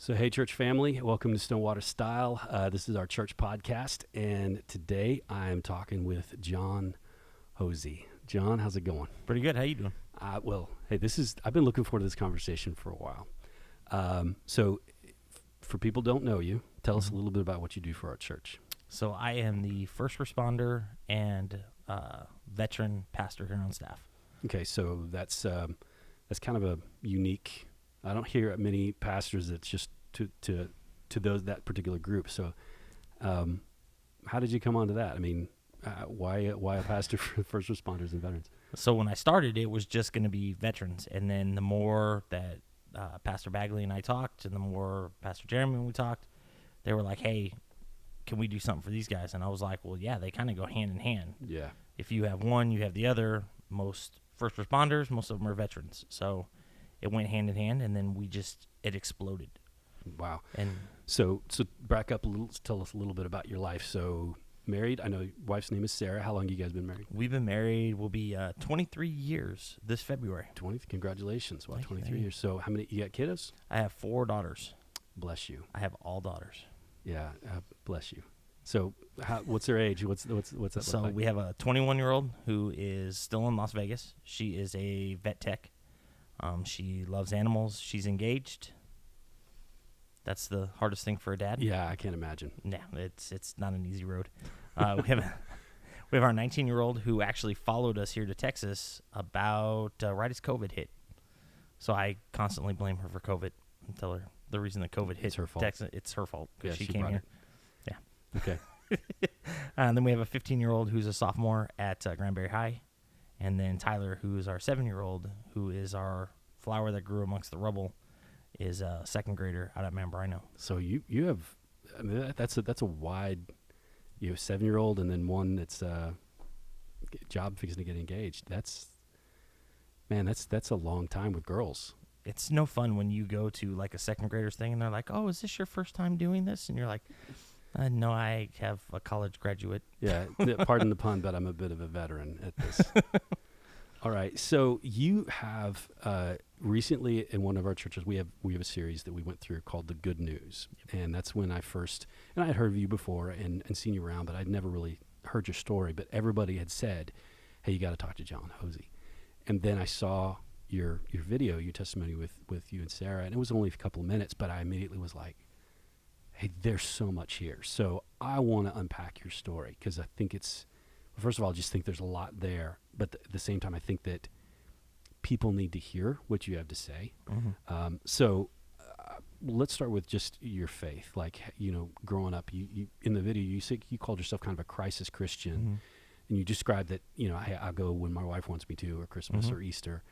So, hey, church family, welcome to StoneWater Style. This is our church podcast, and today I am talking with John Hosea. John, how's it going? Pretty good. How you doing? Hey, I've been looking forward to this conversation for a while. For people who don't know you, tell us a little bit about what you do for our church. So I am the first responder and veteran pastor here on staff. Okay, so that's kind of a unique. I don't hear many pastors that's just to that particular group. So, how did you come onto that? I mean, why a pastor for first responders and veterans? So when I started, it was just going to be veterans, and then the more that Pastor Bagley and I talked, and the more Pastor Jeremy and we talked, they were like, "Hey, can we do something for these guys?" And I was like, "Well, yeah, they kind of go hand in hand. Yeah. If you have one, you have the other. Most first responders, most of them are veterans, so." It went hand in hand, and then it exploded. Wow. And so back up a little, tell us a little bit about your life. So married, I know your wife's name is Sarah. How long have you guys been married? We've been married, we'll be 23 years this February. 20, congratulations. Wow, Thank 23 you. years. So how many, you got kiddos? I have 4 daughters. Bless you. I have all daughters. Yeah, bless you. So what's their age? What's that look So like? we have a 21-year-old who is still in Las Vegas. She is a vet tech. She loves animals. She's engaged. That's the hardest thing for a dad. Yeah, I can't imagine. No, it's not an easy road. We have our 19-year-old who actually followed us here to Texas about right as COVID hit. So I constantly blame her for COVID and tell her the reason that COVID hit It's her fault. Texas. It's her fault because Yeah, she she came brought here. it. Yeah. Okay. And then we have a 15-year-old who's a sophomore at Granbury High. And then Tyler, who is our 7-year-old, who is our flower that grew amongst the rubble, is a second grader out at Mount Brino. So you have, I mean, that's a wide, you have a 7-year-old and then one that's job fixing to get engaged. That's a long time with girls. It's no fun when you go to like a second grader's thing and they're like, "Oh, is this your first time doing this?" And you're like, "No, I have a college graduate." Yeah, pardon the pun, but I'm a bit of a veteran at this. All right, so you have recently in one of our churches, we have a series that we went through called The Good News, and that's when I had heard of you before and seen you around, but I'd never really heard your story, but everybody had said, "Hey, you got to talk to John Hosea." And then I saw your video, your testimony with you and Sarah, and it was only a couple of minutes, but I immediately was like, hey, there's so much here. So I want to unpack your story because I think first of all, I just think there's a lot there. But at the same time, I think that people need to hear what you have to say. Mm-hmm. Let's start with just your faith. Like, growing up, you in the video, you said you called yourself kind of a crisis Christian. Mm-hmm. And you described that, I go when my wife wants me to, or Christmas Mm-hmm. or Easter.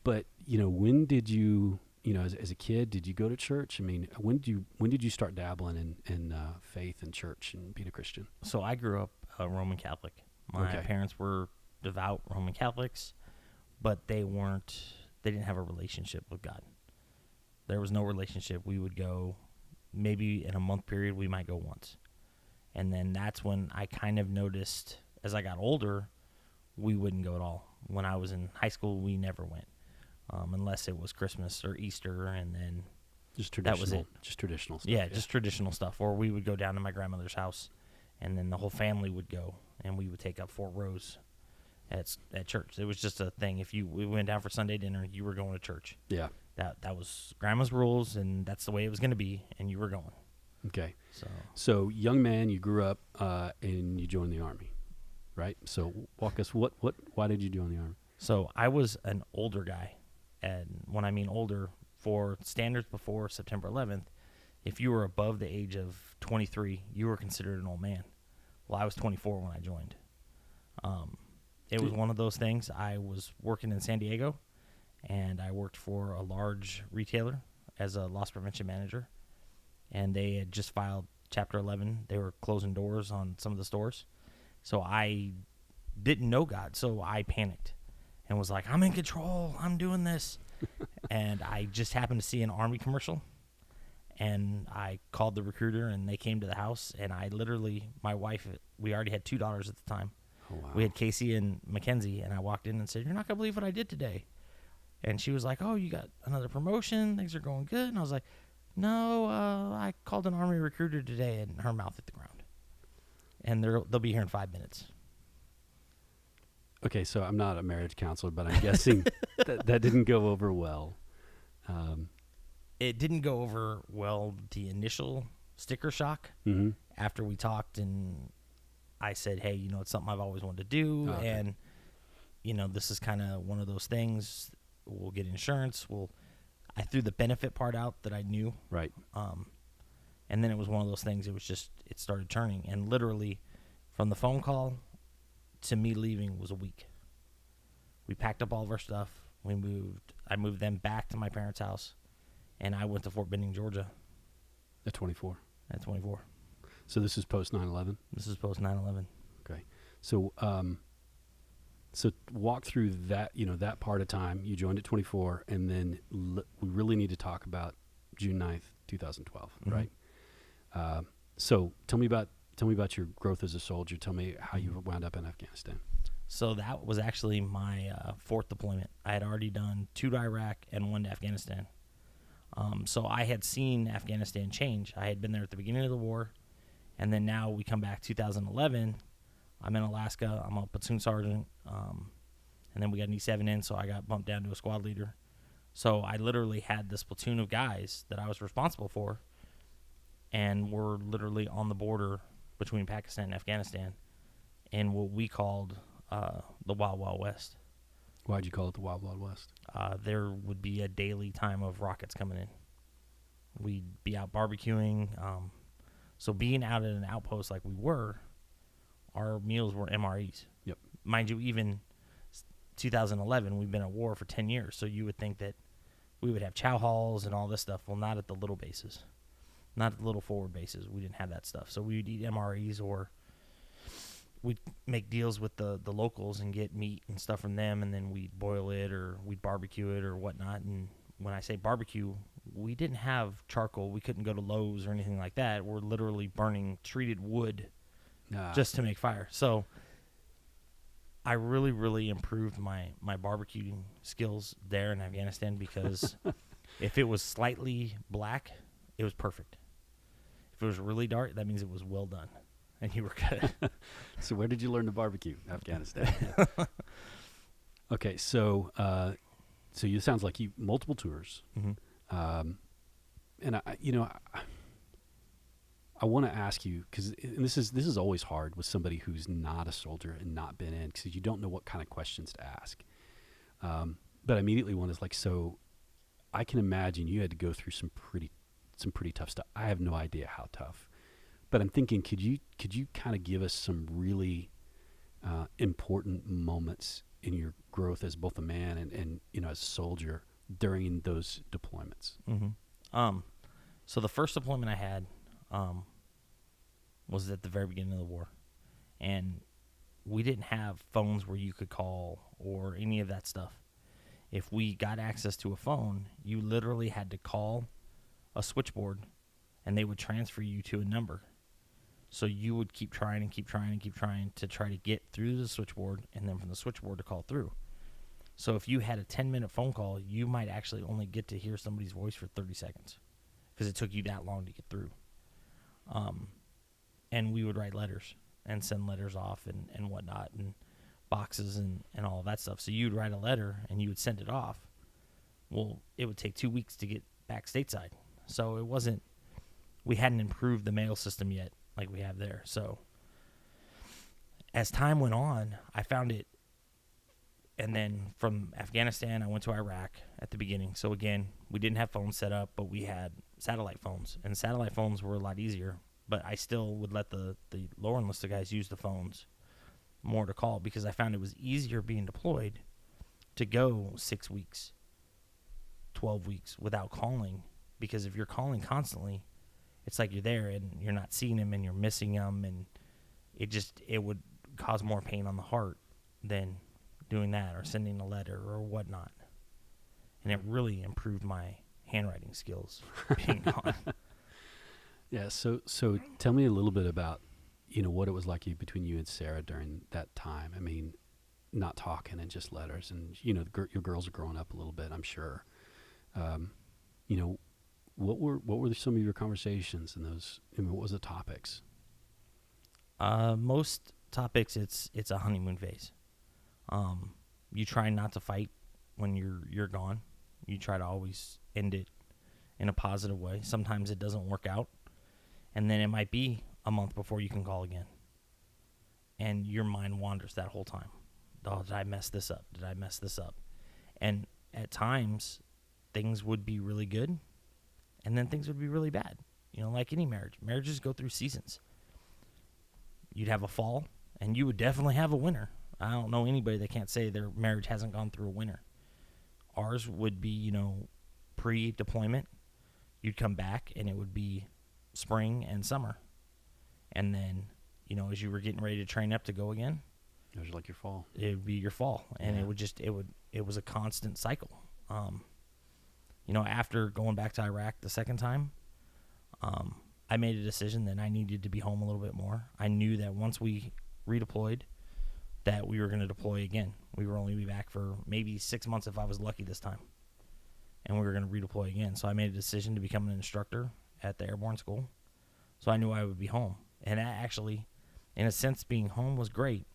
But, when did you, as a kid, did you go to church? I mean, when did you start dabbling in faith and church and being a Christian? So I grew up a Roman Catholic. My parents were devout Roman Catholics, but they didn't have a relationship with God. There was no relationship. We would go, maybe in a month period, we might go once. And then that's when I kind of noticed, as I got older, we wouldn't go at all. When I was in high school, we never went, unless it was Christmas or Easter, and then just traditional. that was it. Just traditional stuff. Yeah, just traditional stuff. Or we would go down to my grandmother's house, and then the whole family would go, and we would take up 4 rows at church. It was just a thing. If we went down for Sunday dinner, you were going to church. Yeah. That was grandma's rules, and that's the way it was going to be, and you were going. Okay. So young man, you grew up and you joined the Army, right? So walk us, why did you join the Army? So I was an older guy, and when I mean older, for standards before September 11th, if you were above the age of 23, you were considered an old man. Well, I was 24 when I joined. It was one of those things. I was working in San Diego, and I worked for a large retailer as a loss prevention manager, and they had just filed Chapter 11. They were closing doors on some of the stores. So I didn't know God, so I panicked and was like, I'm in control. I'm doing this. And I just happened to see an Army commercial, and I called the recruiter, and they came to the house, and I literally, my wife, we already had 2 daughters at the time. Oh, wow. We had Casey and Mackenzie, and I walked in and said, "You're not going to believe what I did today." And she was like, "Oh, you got another promotion. Things are going good." And I was like, No, I called an Army recruiter today, and her mouth hit the ground. And they'll be here in 5 minutes. Okay, so I'm not a marriage counselor, but I'm guessing that didn't go over well. It didn't go over well, the initial sticker shock. Mm-hmm. After we talked and I said, hey, it's something I've always wanted to do. Okay. And, this is kind of one of those things. We'll get insurance. I threw the benefit part out that I knew. Right. And then it was one of those things. It started turning. And literally from the phone call to me leaving was a week. We packed up all of our stuff. I moved them back to my parents' house. And I went to Fort Benning, Georgia. At 24. At 24. So this is post 9/11? This is post 9/11. Okay. So so walk through that, that part of time. You joined at 24, and then we really need to talk about June 9th, 2012, Mm-hmm. right? So tell me about your growth as a soldier. Tell me how you wound up in Afghanistan. So that was actually my fourth deployment. I had already done 2 to Iraq and 1 to Afghanistan. So I had seen Afghanistan change. I had been there at the beginning of the war, and then now we come back 2011. I'm in Alaska. I'm a platoon sergeant, and then we got an E7 in, so I got bumped down to a squad leader. So I literally had this platoon of guys that I was responsible for, and we're literally on the border between Pakistan and Afghanistan in what we called the Wild Wild West. Why'd you call it the Wild Wild West? There would be a daily time of rockets coming in. We'd be out barbecuing. So being out at an outpost like we were, our meals were MREs. Yep. Mind you, even 2011, we've been at war for 10 years. So you would think that we would have chow halls and all this stuff. Well, not at the little bases. Not at the little forward bases. We didn't have that stuff. So we would eat MREs, or we'd make deals with the locals and get meat and stuff from them, and then we'd boil it or we'd barbecue it or whatnot. And when I say barbecue, we didn't have charcoal. We couldn't go to Lowe's or anything like that. We're literally burning treated wood just to make fire. So I really, really improved my barbecuing skills there in Afghanistan, because if it was slightly black, it was perfect. If it was really dark, that means it was well done, and you were good. So where did you learn to barbecue? Afghanistan. Okay, so you sounds like you multiple tours, Mm-hmm. and I want to ask you, because this is always hard with somebody who's not a soldier and not been in, because you don't know what kind of questions to ask. But immediately one is like, so I can imagine you had to go through some pretty tough stuff. I have no idea how tough, but I'm thinking, could you kind of give us some really important moments in your growth as both a man and as a soldier during those deployments? Mm-hmm. So the first deployment I had was at the very beginning of the war, and we didn't have phones where you could call or any of that stuff. If we got access to a phone, you literally had to call a switchboard, and they would transfer you to a number. So you would keep trying and keep trying and keep trying to try to get through the switchboard, and then from the switchboard to call through. So if you had a 10-minute phone call, you might actually only get to hear somebody's voice for 30 seconds because it took you that long to get through. And we would write letters and send letters off and whatnot, and boxes and all of that stuff. So you'd write a letter and you would send it off. Well, it would take 2 weeks to get back stateside. So we hadn't improved the mail system yet like we have there. So as time went on, I found it. And then from Afghanistan, I went to Iraq at the beginning. So again, we didn't have phones set up, but we had satellite phones. And satellite phones were a lot easier. But I still would let the lower enlisted guys use the phones more to call, because I found it was easier being deployed to go 6 weeks, 12 weeks without calling. Because if you're calling constantly, it's like you're there and you're not seeing them and you're missing them, and it would cause more pain on the heart than doing that or sending a letter or whatnot. And it really improved my handwriting skills being gone. Yeah. So tell me a little bit about, what it was like between you and Sarah during that time. I mean, not talking and just letters, and your girls are growing up a little bit, I'm sure. What were some of your conversations in those? I mean, what was the topics? Most topics, it's a honeymoon phase. You try not to fight when you're gone. You try to always end it in a positive way. Sometimes it doesn't work out, and then it might be a month before you can call again, and your mind wanders that whole time. Oh, did I mess this up? Did I mess this up? And at times, things would be really good, and then things would be really bad. You know, like any marriage. Marriages go through seasons. You'd have a fall, and you would definitely have a winter. I don't know anybody that can't say their marriage hasn't gone through a winter. Ours would be, you know, pre-deployment. You'd come back, and it would be spring and summer. And then, you know, as you were getting ready to train up to go again, It was like your fall. it would be your fall. And Yeah. it was a constant cycle. You know, after going back to Iraq the second time, I made a decision that I needed to be home a little bit more. I knew that once we redeployed, that we were going to deploy again. We were only be back for maybe 6 months if I was lucky this time. And we were going to redeploy again. So I made a decision to become an instructor at the airborne school. So I knew I would be home. And that actually, in a sense, being home was great.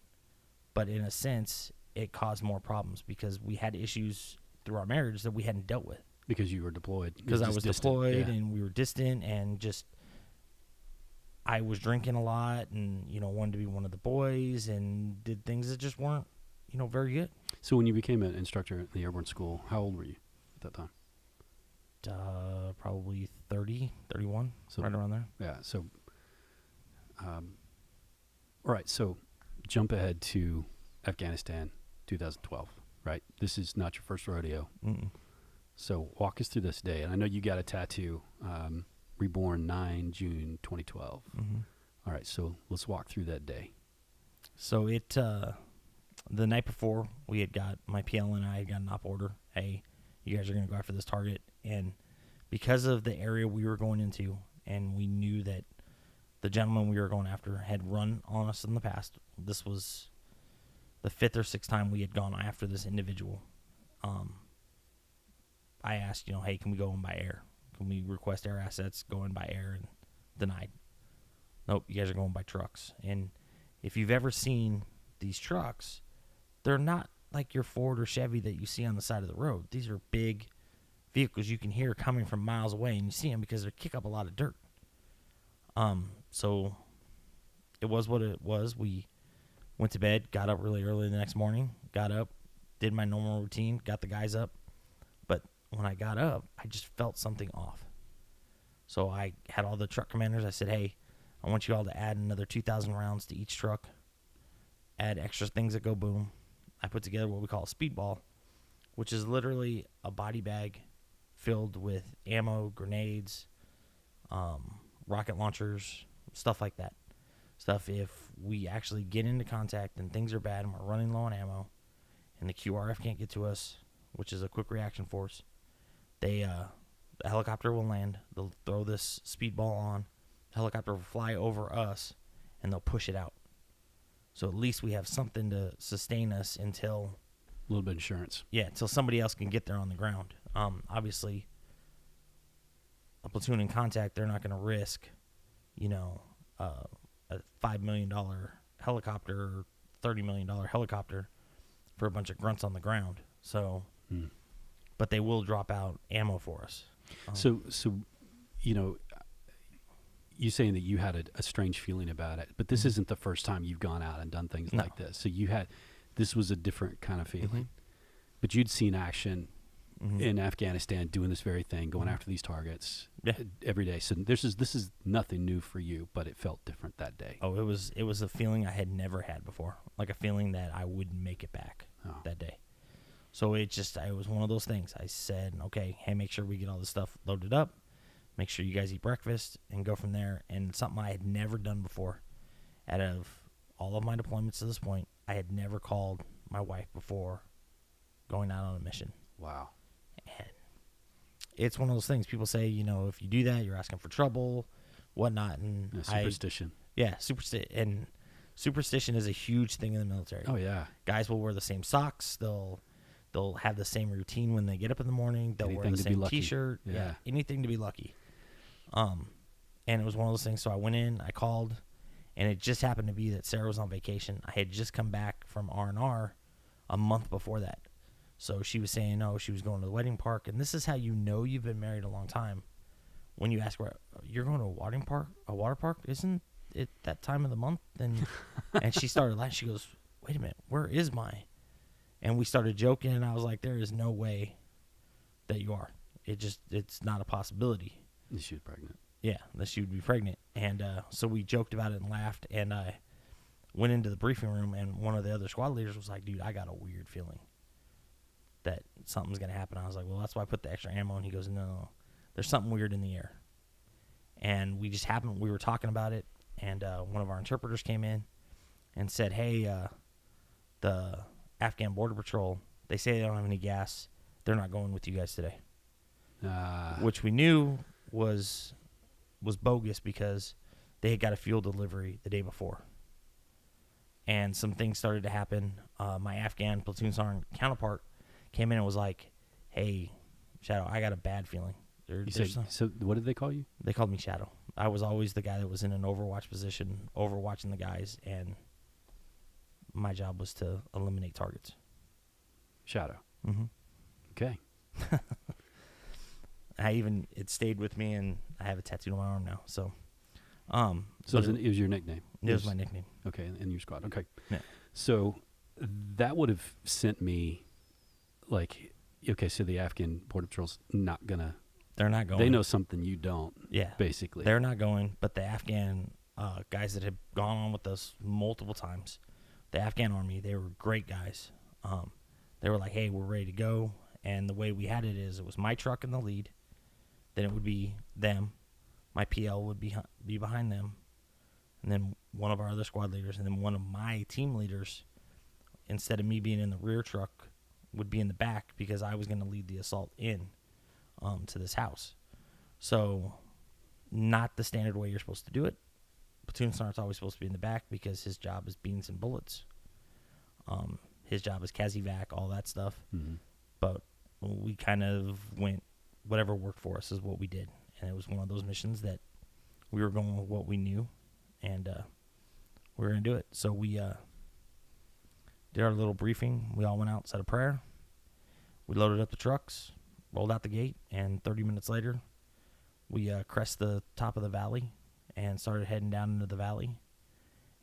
But in a sense, it caused more problems because we had issues through our marriage that we hadn't dealt with. Because you were deployed. Because I was deployed yeah. and we were distant and just I was drinking a lot and, you know, wanted to be one of the boys and did things that just weren't, you know, very good. So when you became an instructor at the airborne school, how old were you at that time? Probably 30, 31, So right around there. Yeah. So, all right. So, jump ahead to Afghanistan, 2012. Right. This is not your first rodeo. Mm-mm. So, walk us through this day. And I know you got a tattoo, reborn 9 June 2012. Mm-hmm. All right. So let's walk through that day. So the night before, we had got, my PL and I had got an op order. Hey, you guys are going to go after this target. And because of the area we were going into, and we knew that the gentleman we were going after had run on us in the past, this was the 5th or 6th time we had gone after this individual. I asked, you know, hey, can we go in by air? Can we request air assets, go in by air? And denied. Nope, you guys are going by trucks. And if you've ever seen these trucks, they're not like your Ford or Chevy that you see on the side of the road. These are big vehicles you can hear coming from miles away, and you see them because they kick up a lot of dirt. So it was what it was. We went to bed, got up really early the next morning, got up, did my normal routine, got the guys up. But when I got up, I just felt something off. So I had all the truck commanders. I said, hey, I want you all to add another 2,000 rounds to each truck, add extra things that go boom. I put together what we call a speedball, which is literally a body bag filled with ammo, grenades, rocket launchers, stuff like that. Stuff if we actually get into contact and things are bad and we're running low on ammo and the QRF can't get to us, which is a quick reaction force, the helicopter will land, they'll throw this speedball on, the helicopter will fly over us, and they'll push it out. So at least we have something to sustain us until... A little bit of insurance. Yeah, until somebody else can get there on the ground. Obviously, a platoon in contact, they're not going to risk, you know, a $5 million helicopter or $30 million helicopter for a bunch of grunts on the ground. So, but they will drop out ammo for us. So you know, you saying that you had a strange feeling about it, but this isn't the first time you've gone out and done things like this. So this was a different kind of feeling, but you'd seen action in Afghanistan doing this very thing, going after these targets every day. So this is nothing new for you, but it felt different that day. Oh, it was a feeling I had never had before, like a feeling that I wouldn't make it back that day. So it was one of those things. I said, okay, hey, make sure we get all this stuff loaded up. Make sure you guys eat breakfast and go from there. And something I had never done before. Out of all of my deployments to this point, I had never called my wife before going out on a mission. Wow. And it's one of those things. People say, you know, if you do that, you're asking for trouble, whatnot. And superstition. Superstition is a huge thing in the military. Oh, yeah. Guys will wear the same socks. They'll They'll have the same routine when they get up in the morning. They'll wear Anything the to be same lucky. T-shirt. Yeah. Anything to be lucky. And it was one of those things. So I went in, I called, and it just happened to be that Sarah was on vacation. I had just come back from R&R a month before that. So she was saying, oh, she was going to the wedding park. And this is how you know you've been married a long time. When you ask her, you're going to a water park? Isn't it that time of the month? And she started laughing. She goes, wait a minute, where is my? And we started joking, and I was like, there is no way that you are. It's not a possibility. She was pregnant. Yeah, that she would be pregnant. And so we joked about it and laughed, and I went into the briefing room, and one of the other squad leaders was like, dude, I got a weird feeling that something's going to happen. I was like, well, that's why I put the extra ammo. And he goes, no, there's something weird in the air. And we were talking about it, and one of our interpreters came in and said, hey, the Afghan Border Patrol, they say they don't have any gas. They're not going with you guys today. Which we knew was bogus because they had got a fuel delivery the day before. And some things started to happen. My Afghan platoon sergeant counterpart came in and was like, hey, Shadow, I got a bad feeling. So what did they call you? They called me Shadow. I was always the guy that was in an overwatch position, overwatching the guys, and my job was to eliminate targets. Shadow. Mm-hmm. Okay. It stayed with me, and I have a tattoo on my arm now. So it was your nickname. It was my nickname. Okay, in your squad. Okay. Yeah. So that would have sent me, like, okay, so the Afghan Border Patrol's not gonna. They're not going. They know something you don't. Yeah. Basically. They're not going, but the Afghan guys that had gone on with us multiple times, the Afghan army, they were great guys. They were like, hey, we're ready to go. And the way we had it is it was my truck in the lead. Then it would be them. My PL would be behind them. And then one of our other squad leaders. And then one of my team leaders, instead of me being in the rear truck, would be in the back because I was going to lead the assault in to this house. So not the standard way you're supposed to do it. Platoon sergeant's always supposed to be in the back because his job is beans and bullets. His job is CASEVAC, all that stuff. Mm-hmm. But we kind of went, whatever worked for us is what we did. And it was one of those missions that we were going with what we knew, and we were going to do it. So we did our little briefing. We all went out, said a prayer. We loaded up the trucks, rolled out the gate, and 30 minutes later, we crest the top of the valley and started heading down into the valley.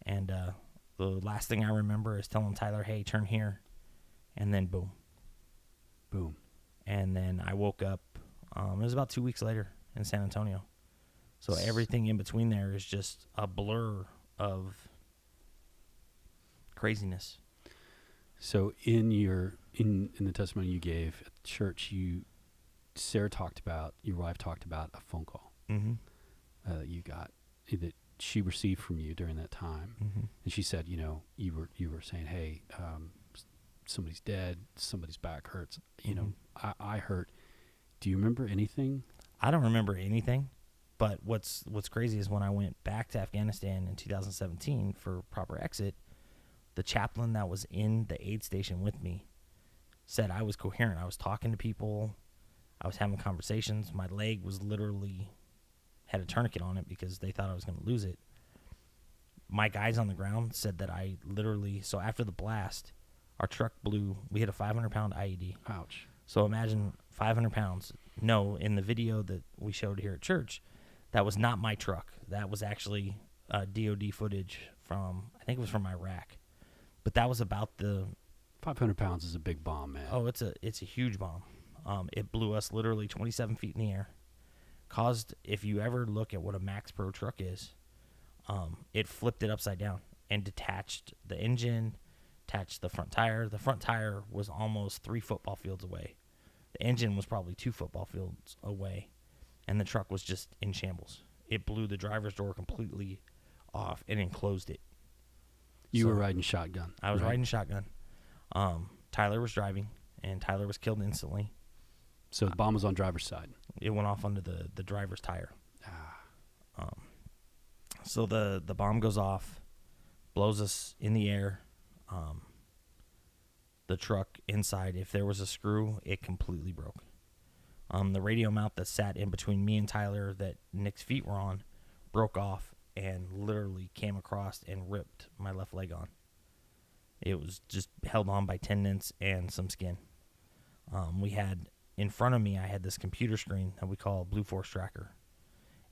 And the last thing I remember is telling Tyler, hey, turn here. And then boom. Boom. And then I woke up. It was about 2 weeks later in San Antonio. So everything in between there is just a blur of craziness. So in the testimony you gave at church, Sarah talked about, your wife talked about a phone call that you got, that she received from you during that time. Mm-hmm. And she said, you were saying, hey, somebody's dead, somebody's back hurts. I hurt. Do you remember anything? I don't remember anything. But what's crazy is when I went back to Afghanistan in 2017 for proper exit, the chaplain that was in the aid station with me said I was coherent. I was talking to people. I was having conversations. My leg was literally had a tourniquet on it because they thought I was going to lose it. My guys on the ground said that I literally, so after the blast, our truck blew. We hit a 500-pound IED. Ouch. So imagine 500 pounds. No, in the video that we showed here at church, that was not my truck. That was actually DOD footage from, I think it was from Iraq. But that was about the... 500 pounds is a big bomb, man. Oh, it's a huge bomb. It blew us literally 27 feet in the air. Caused, if you ever look at what a Max Pro truck is, it flipped it upside down and detached the engine, attached the front tire. The front tire was almost 3 football fields away. The engine was probably 2 football fields away, and the truck was just in shambles. It blew the driver's door completely off and enclosed it. You were riding shotgun. I was riding shotgun. Tyler was driving, and Tyler was killed instantly. So the bomb was on driver's side. It went off under the driver's tire. So the bomb goes off, blows us in the air. the truck inside, if there was a screw, it completely broke. The radio mount that sat in between me and Tyler that Nick's feet were on broke off and literally came across and ripped my left leg on. It was just held on by tendons and some skin. We had, in front of me, I had this computer screen that we call Blue Force Tracker,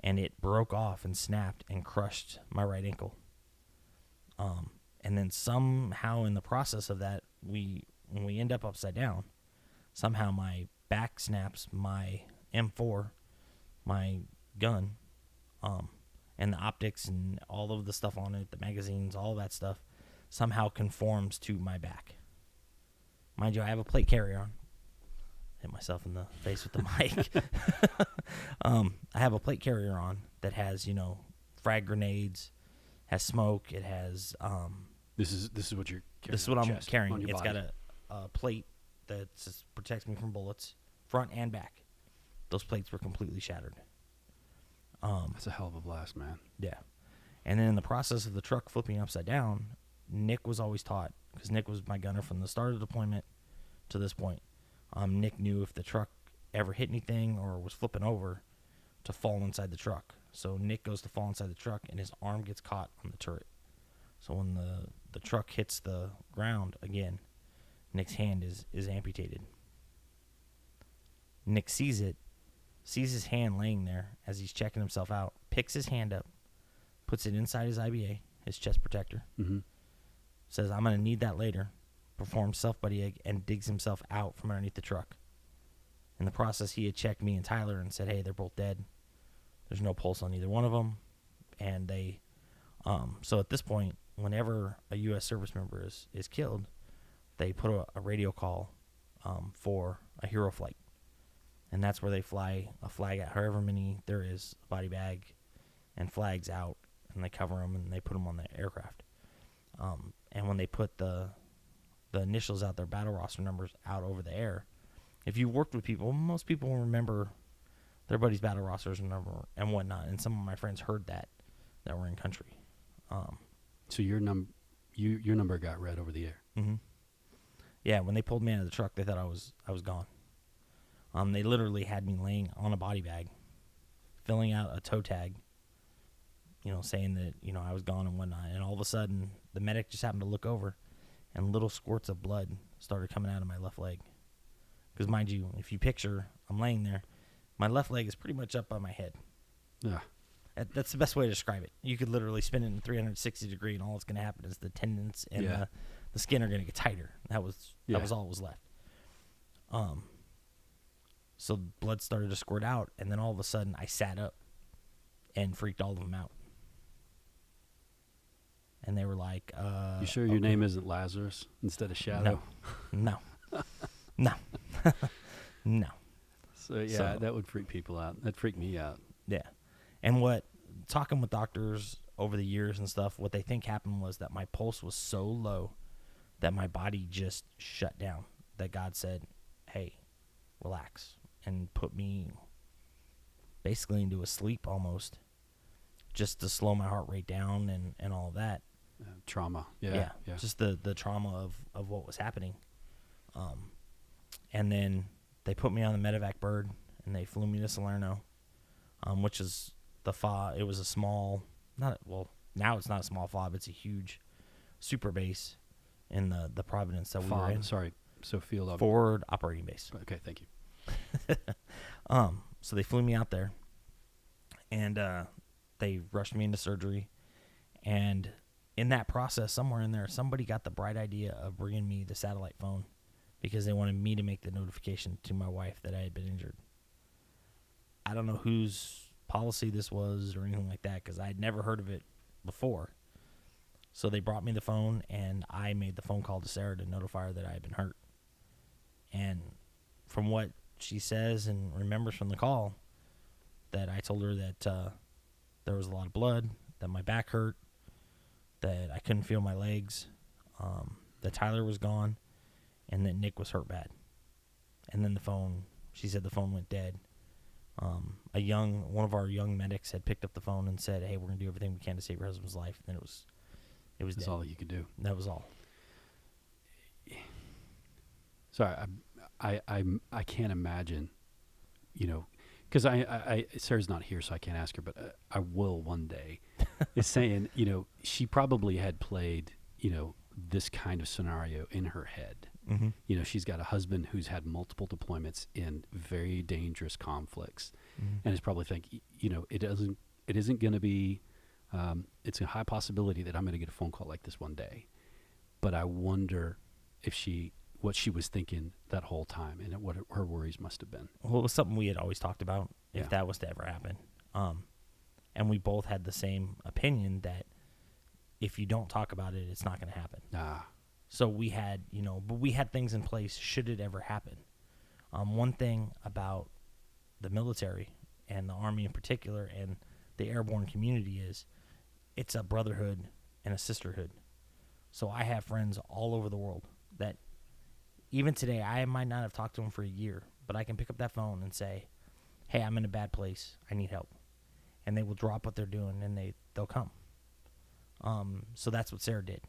and it broke off and snapped and crushed my right ankle. And then somehow in the process of that, when we end up upside down, somehow my back snaps, my M4, my gun, and the optics and all of the stuff on it, the magazines, all that stuff, somehow conforms to my back. Mind you, I have a plate carrier on. Hit myself in the face with the mic. I have a plate carrier on that has, frag grenades, has smoke. It has. This is what you're carrying. This is what I'm carrying. It's got a plate that protects me from bullets, front and back. Those plates were completely shattered. That's a hell of a blast, man. Yeah. And then in the process of the truck flipping upside down, Nick was always taught, because Nick was my gunner from the start of the deployment to this point. Nick knew if the truck ever hit anything or was flipping over to fall inside the truck. So Nick goes to fall inside the truck, and his arm gets caught on the turret. So when the truck hits the ground again, Nick's hand is amputated. Nick sees it, sees his hand laying there as he's checking himself out, picks his hand up, puts it inside his IBA, his chest protector, says, I'm going to need that later, performs self-buddy egg, and digs himself out from underneath the truck. In the process, he had checked me and Tyler and said, hey, they're both dead. There's no pulse on either one of them. And they, so at this point, whenever a U.S. service member is killed, they put a radio call for a hero flight. And that's where they fly a flag out, however many there is, a body bag and flags out, and they cover them and they put them on the aircraft. And when they put the initials out, their battle roster numbers out over the air, if you worked with people, most people will remember their buddies' battle rosters and number and whatnot. And some of my friends heard that were in country. So your number got read over the air. Mm-hmm. Yeah, when they pulled me out of the truck, they thought I was gone. They literally had me laying on a body bag, filling out a toe tag, saying that, I was gone and whatnot. And all of a sudden, the medic just happened to look over, and little squirts of blood started coming out of my left leg. Because mind you, if you picture, I'm laying there, my left leg is pretty much up by my head. Yeah. That's the best way to describe it. You could literally spin it in 360 degree, and all that's going to happen is the tendons and the skin are going to get tighter. That was all that was left. So blood started to squirt out, and then all of a sudden I sat up and freaked all of them out. And they were like, you sure your name isn't Lazarus instead of Shadow? No. No. So, that would freak people out. That'd freak me out. Yeah. And talking with doctors over the years and stuff, what they think happened was that my pulse was so low that my body just shut down. That God said, hey, relax, and put me basically into a sleep almost, just to slow my heart rate down and all of that. Trauma. Yeah. Just the trauma of what was happening. And then they put me on the medevac bird, and they flew me to Salerno, which is it was a small, now it's not a small FOB, it's a huge super base in the Providence that we were in. Sorry. So field forward operating base. Okay, thank you. So they flew me out there, and they rushed me into surgery. And in that process, somewhere in there, somebody got the bright idea of bringing me the satellite phone because they wanted me to make the notification to my wife that I had been injured. I don't know whose policy this was or anything like that, because I had never heard of it before. So they brought me the phone, and I made the phone call to Sarah to notify her that I had been hurt. And from what she says and remembers from the call, that I told her that there was a lot of blood, that my back hurt, that I couldn't feel my legs, that Tyler was gone, and that Nick was hurt bad. And then she said the phone went dead. One of our young medics had picked up the phone and said, hey, we're going to do everything we can to save your husband's life. And then it was That's dead. all that you could do. That was all. Sorry, I can't imagine, because Sarah's not here, so I can't ask her, but I will one day. Is saying, she probably had played, this kind of scenario in her head. Mm-hmm. She's got a husband who's had multiple deployments in very dangerous conflicts, Mm-hmm. and is probably thinking, it isn't going to be, it's a high possibility that I'm going to get a phone call like this one day, but I wonder what she was thinking that whole time, and what her worries must have been. Well, it was something we had always talked about if Yeah. that was to ever happen. And we both had the same opinion that if you don't talk about it, it's not going to happen. So we had, but we had things in place should it ever happen. One thing about the military and the Army in particular and the airborne community is it's a brotherhood and a sisterhood. So I have friends all over the world that even today, I might not have talked to them for a year, but I can pick up that phone and say, hey, I'm in a bad place. I need help. And they will drop what they're doing, and they'll come. So that's what Sarah did.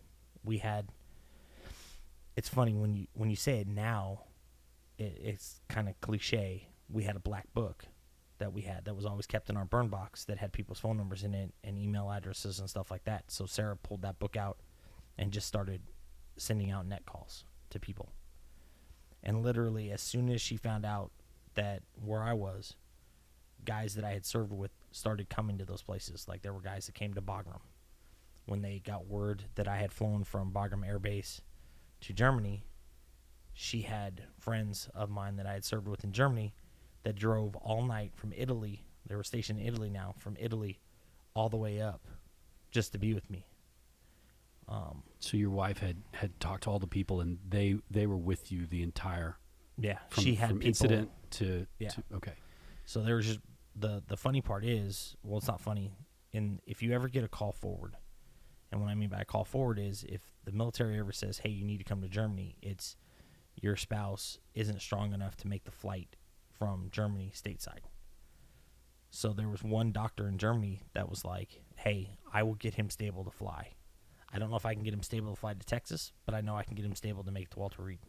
It's funny when you say it now, it's kind of cliche. We had a black book that was always kept in our burn box that had people's phone numbers in it and email addresses and stuff like that. So Sarah pulled that book out and just started sending out net calls to people. And literally, as soon as she found out that where I was, guys that I had served with started coming to those places. Like, there were guys that came to Bagram. When they got word that I had flown from Bagram Air Base to Germany, she had friends of mine that I had served with in Germany that drove all night from Italy. They were stationed in Italy now, from Italy all the way up just to be with me. So your wife had talked to all the people, and they were with you the entire she had from people, incident to okay. So there was just the funny part is, well, it's not funny. If you ever get a call forward, and what I mean by a call forward is if the military ever says, hey, you need to come to Germany, it's your spouse isn't strong enough to make the flight from Germany stateside. So there was one doctor in Germany that was like, hey, I will get him stable to fly. I don't know if I can get him stable to fly to Texas, but I know I can get him stable to make it to Walter Reed.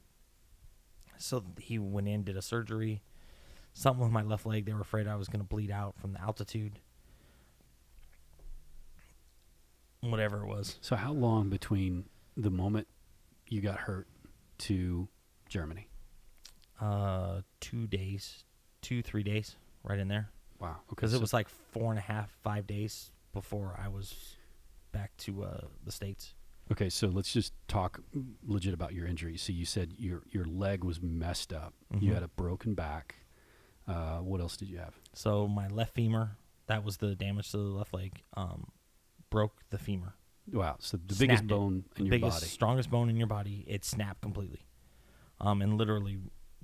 So he went in, did a surgery, something with my left leg. They were afraid I was going to bleed out from the altitude. Whatever it was. So how long between the moment you got hurt to Germany? 2 days, 3 days, right in there. Wow. Okay. Because it was like 4.5, 5 days before I was back to the States. Okay, so let's just talk legit about your injury. So you said your leg was messed up. Mm-hmm. You had a broken back. What else did you have? So my left femur, that was the damage to the left leg, broke the femur. Wow, so the biggest bone in your body. Strongest bone in your body, it snapped completely. And literally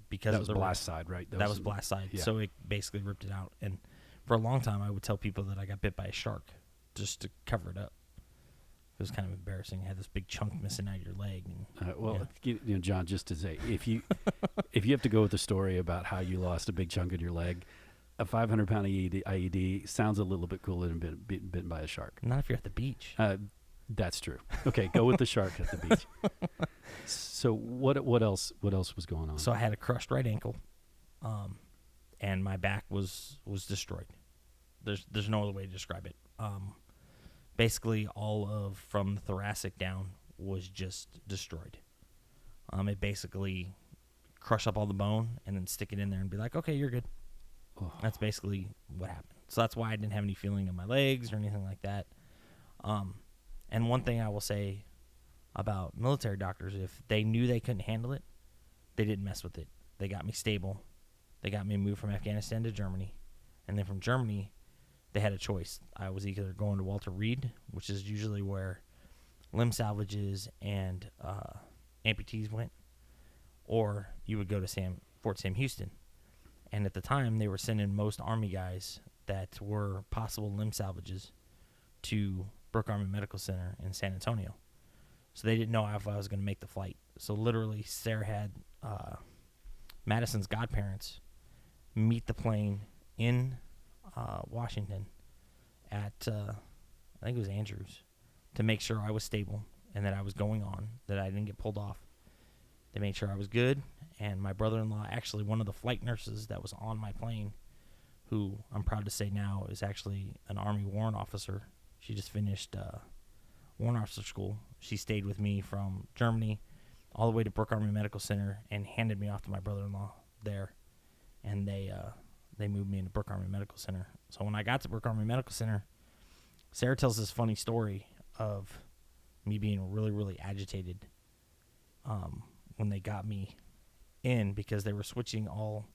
because that of was blast side, right? That was blast side. Yeah. So it basically ripped it out. And for a long time, I would tell people that I got bit by a shark just to cover it up. It was kind of embarrassing. I had this big chunk missing out of your leg. And, John, just to say, if you have to go with the story about how you lost a big chunk of your leg, a 500-pound IED sounds a little bit cooler than being bitten by a shark. Not if you're at the beach. That's true. Okay, go with the shark at the beach. So what else was going on? So I had a crushed right ankle, and my back was destroyed. There's no other way to describe it. Basically, all of from the thoracic down was just destroyed. It basically crush up all the bone and then stick it in there and be like, okay, you're good. Oh. That's basically what happened. So that's why I didn't have any feeling in my legs or anything like that. And one thing I will say about military doctors, if they knew they couldn't handle it, they didn't mess with it. They got me stable. They got me moved from Afghanistan to Germany. And then from Germany, they had a choice. I was either going to Walter Reed, which is usually where limb salvages and amputees went, or you would go to Fort Sam Houston. And at the time, they were sending most Army guys that were possible limb salvages to Brooke Army Medical Center in San Antonio. So they didn't know if I was going to make the flight. So literally, Sarah had Madison's godparents meet the plane in Washington at, I think it was Andrews, to make sure I was stable and that I was going on, that I didn't get pulled off. They made sure I was good, and my brother-in-law, actually one of the flight nurses that was on my plane, who I'm proud to say now is actually an Army warrant officer. She just finished warrant officer school. She stayed with me from Germany all the way to Brooke Army Medical Center and handed me off to my brother-in-law there. And they moved me into Brooke Army Medical Center. So when I got to Brooke Army Medical Center, Sarah tells this funny story of me being really, really agitated when they got me in, because they were switching all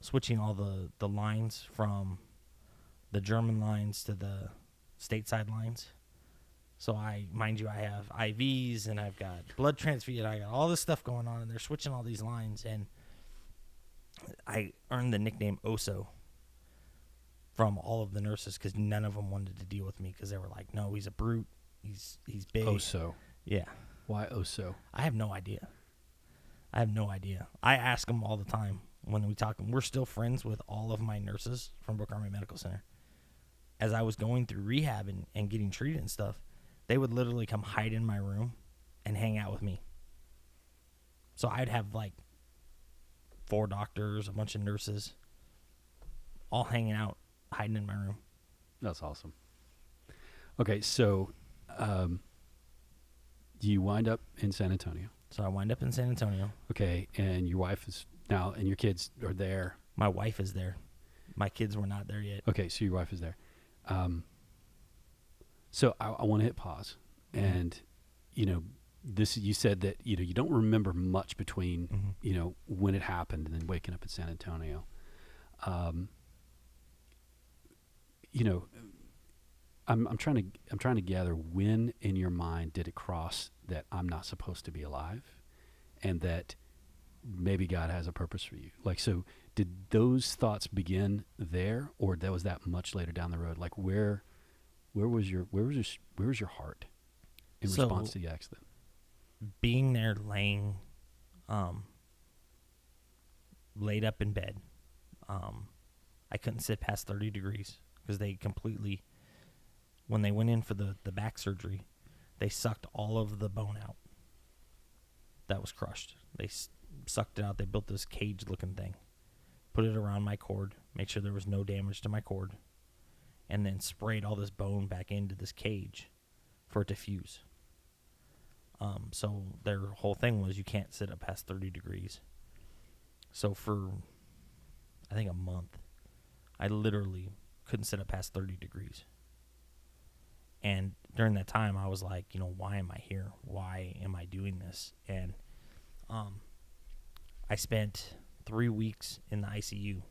the lines from the German lines to the stateside lines. So I have IVs and I've got blood transfusion, I got all this stuff going on, and they're switching all these lines, and I earned the nickname Oso from all of the nurses because none of them wanted to deal with me because they were like, no, he's a brute, he's big. Oso. Yeah. Why Oso? I have no idea. I ask them all the time when we talk. We're still friends with all of my nurses from Brooke Army Medical Center. As I was going through rehab and getting treated and stuff, they would literally come hide in my room and hang out with me. So I'd have like 4 doctors, a bunch of nurses, all hanging out, hiding in my room. That's awesome. Okay, so you wind up in San Antonio. So I wind up in San Antonio. Okay, and your wife is now, and your kids are there. My wife is there. My kids were not there yet. Okay, so your wife is there. So I want to hit pause, and this, you said that you don't remember much between when it happened and then waking up in San Antonio. I'm trying to gather, when in your mind did it cross that I'm not supposed to be alive, and that maybe God has a purpose for you? Like, so did those thoughts begin there, or was that much later down the road? Like, where was your heart in response to the accident? Being there, laying, laid up in bed, I couldn't sit past 30 degrees because they completely, when they went in for the back surgery, they sucked all of the bone out that was crushed. They sucked it out. They built this cage-looking thing, put it around my cord, make sure there was no damage to my cord, and then sprayed all this bone back into this cage for it to fuse. So their whole thing was you can't sit up past 30 degrees. So for, I think, a month, I literally couldn't sit up past 30 degrees. And during that time, I was like, why am I here? Why am I doing this? And I spent 3 weeks in the ICU,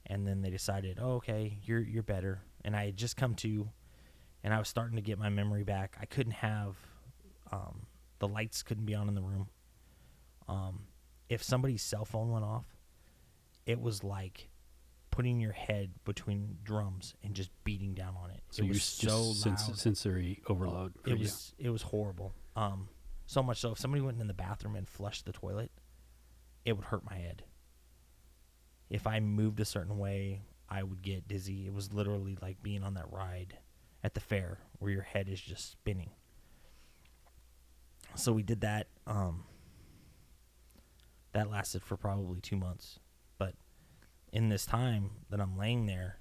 and then they decided, oh, okay, you're better. And I had just come to, and I was starting to get my memory back. I couldn't have, the lights couldn't be on in the room. If somebody's cell phone went off, it was like putting your head between drums and just beating down on it. So it you're was so loud. Sensory overload. It was horrible. So much so if somebody went in the bathroom and flushed the toilet, it would hurt my head. If I moved a certain way, I would get dizzy. It was literally like being on that ride at the fair where your head is just spinning. So we did that. That lasted for probably 2 months. But in this time that I'm laying there,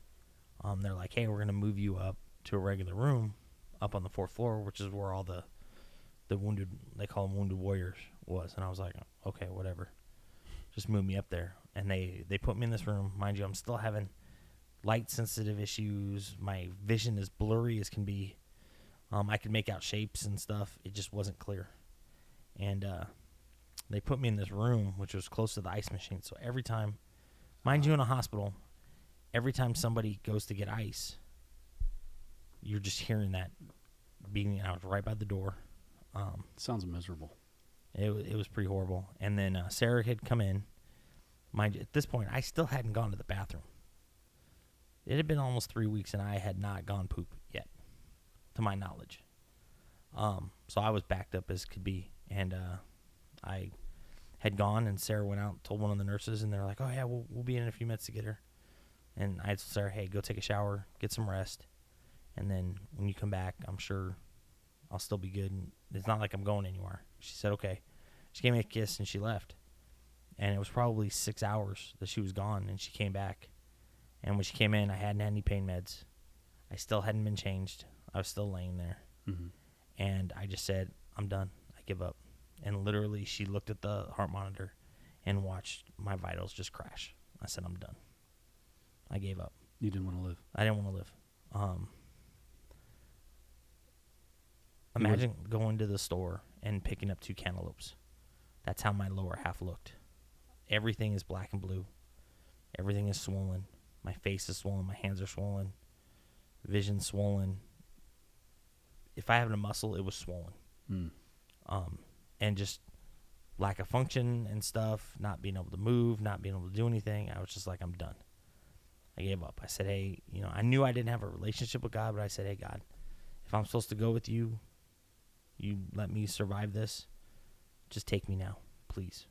they're like, hey, we're going to move you up to a regular room up on the 4th floor, which is where all the wounded, they call them wounded warriors, was. And I was like, okay, whatever. Just move me up there. And they put me in this room. Mind you, I'm still having light-sensitive issues. My vision is blurry as can be. I could make out shapes and stuff. It just wasn't clear. And they put me in this room, which was close to the ice machine. So every time, mind you, in a hospital, every time somebody goes to get ice, you're just hearing that being. I was right by the door. Sounds miserable. It was pretty horrible. And then Sarah had come in. Mind you, at this point, I still hadn't gone to the bathroom. It had been almost 3 weeks, and I had not gone poop yet, to my knowledge. So I was backed up as could be. And I had gone, and Sarah went out and told one of the nurses, and they're like, oh, yeah, we'll be in a few minutes to get her. And I told Sarah, hey, go take a shower, get some rest, and then when you come back, I'm sure I'll still be good. And it's not like I'm going anywhere. She said, okay. She gave me a kiss, and she left. And it was probably 6 hours that she was gone, and she came back. And when she came in, I hadn't had any pain meds. I still hadn't been changed. I was still laying there. Mm-hmm. And I just said, I'm done. I give up. And literally, she looked at the heart monitor and watched my vitals just crash. I said, I'm done. I gave up. You didn't want to live. I didn't want to live. Imagine going to the store and picking up 2 cantaloupes. That's how my lower half looked. Everything is black and blue. Everything is swollen. My face is swollen. My hands are swollen. Vision swollen. If I had a muscle, it was swollen. Mm. And just lack of function and stuff, not being able to move, not being able to do anything. I was just like, I'm done. I gave up. I said, hey, I knew I didn't have a relationship with God, but I said, hey, God, if I'm supposed to go with you, you let me survive this, just take me now, please.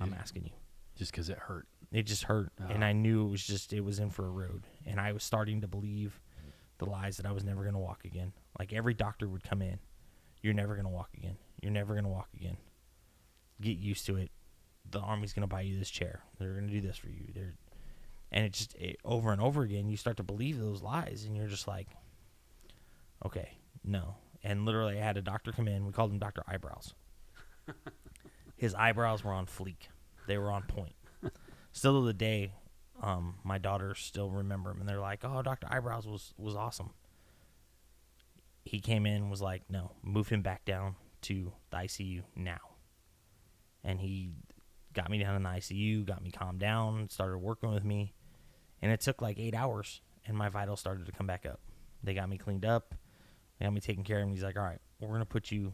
I'm asking you. Just because it hurt. It just hurt. Oh. And I knew it was in for a road. And I was starting to believe the lies that I was never going to walk again. Like every doctor would come in. You're never going to walk again. You're never going to walk again. Get used to it. The Army's going to buy you this chair. They're going to do this for you. And it over and over again, you start to believe those lies. And you're just like, okay, no. And literally I had a doctor come in. We called him Dr. Eyebrows. His eyebrows were on fleek. They were on point. Still to the day, my daughters still remember him. And they're like, oh, Dr. Eyebrows was awesome. He came in and was like, no, move him back down to the ICU now. And he got me down in the ICU, got me calmed down, started working with me. And it took like 8 hours, and my vitals started to come back up. They got me cleaned up. They got me taken care of. And he's like, all right, we're going to put you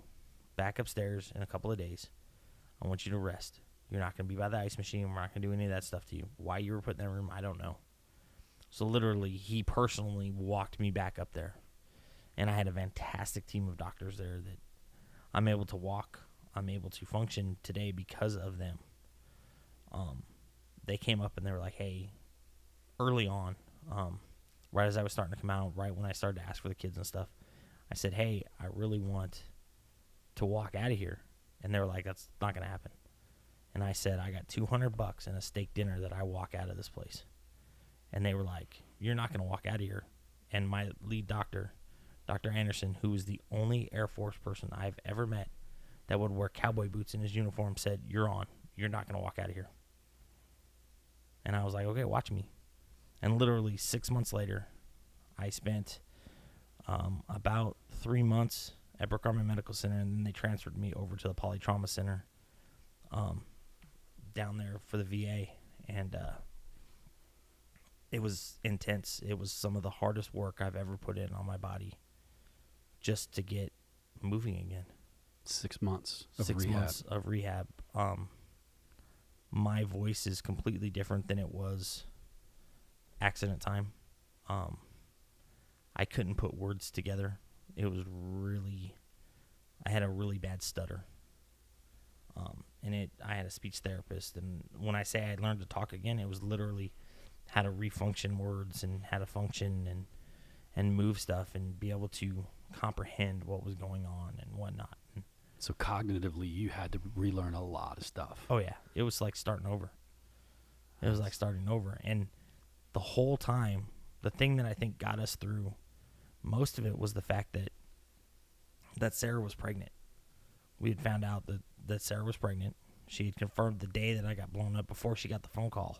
back upstairs in a couple of days. I want you to rest. You're not going to be by the ice machine. We're not going to do any of that stuff to you. Why you were put in that room, I don't know. So literally, he personally walked me back up there. And I had a fantastic team of doctors there that I'm able to walk. I'm able to function today because of them. They came up and they were like, hey, early on, right as I was starting to come out, right when I started to ask for the kids and stuff, I said, hey, I really want to walk out of here. And they were like, that's not going to happen. And I said, I got $200 and a steak dinner that I walk out of this place. And they were like, you're not going to walk out of here. And my lead doctor, Dr. Anderson, who was the only Air Force person I've ever met that would wear cowboy boots in his uniform, said, you're on. You're not going to walk out of here. And I was like, okay, watch me. And literally 6 months later, I spent about 3 months at Brook Army Medical Center, and then they transferred me over to the Polytrauma Center down there for the VA. And it was intense. It was some of the hardest work I've ever put in on my body just to get moving again. 6 months of 6 rehab. months of rehab. My voice is completely different than it was accident time. I couldn't put words together. It was I had a really bad stutter. I had a speech therapist, and when I say I learned to talk again, it was literally how to refunction words and how to function and move stuff and be able to comprehend what was going on and whatnot. So cognitively, you had to relearn a lot of stuff. Oh, yeah. It was like starting over. It was like starting over. And the whole time, the thing that I think got us through most of it was the fact that Sarah was pregnant. We had found out that Sarah was pregnant. She had confirmed the day that I got blown up before she got the phone call.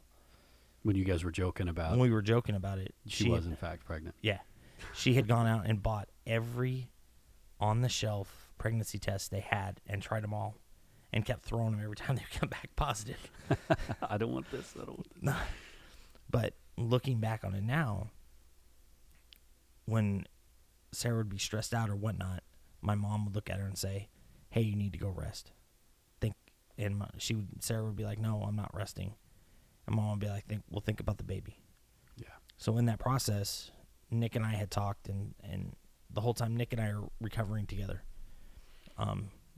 When you guys were joking about When we were joking about it. She was, in fact, pregnant. Yeah. She had gone out and bought every on-the-shelf pregnancy test they had and tried them all and kept throwing them every time they come back positive. I don't want this. I don't want this. But looking back on it now, when Sarah would be stressed out or whatnot, my mom would look at her and say, hey, you need to go rest. Sarah would be like, no, I'm not resting. And Mom would be like, think about the baby. Yeah. So in that process, Nick and I had talked, and the whole time Nick and I are recovering together.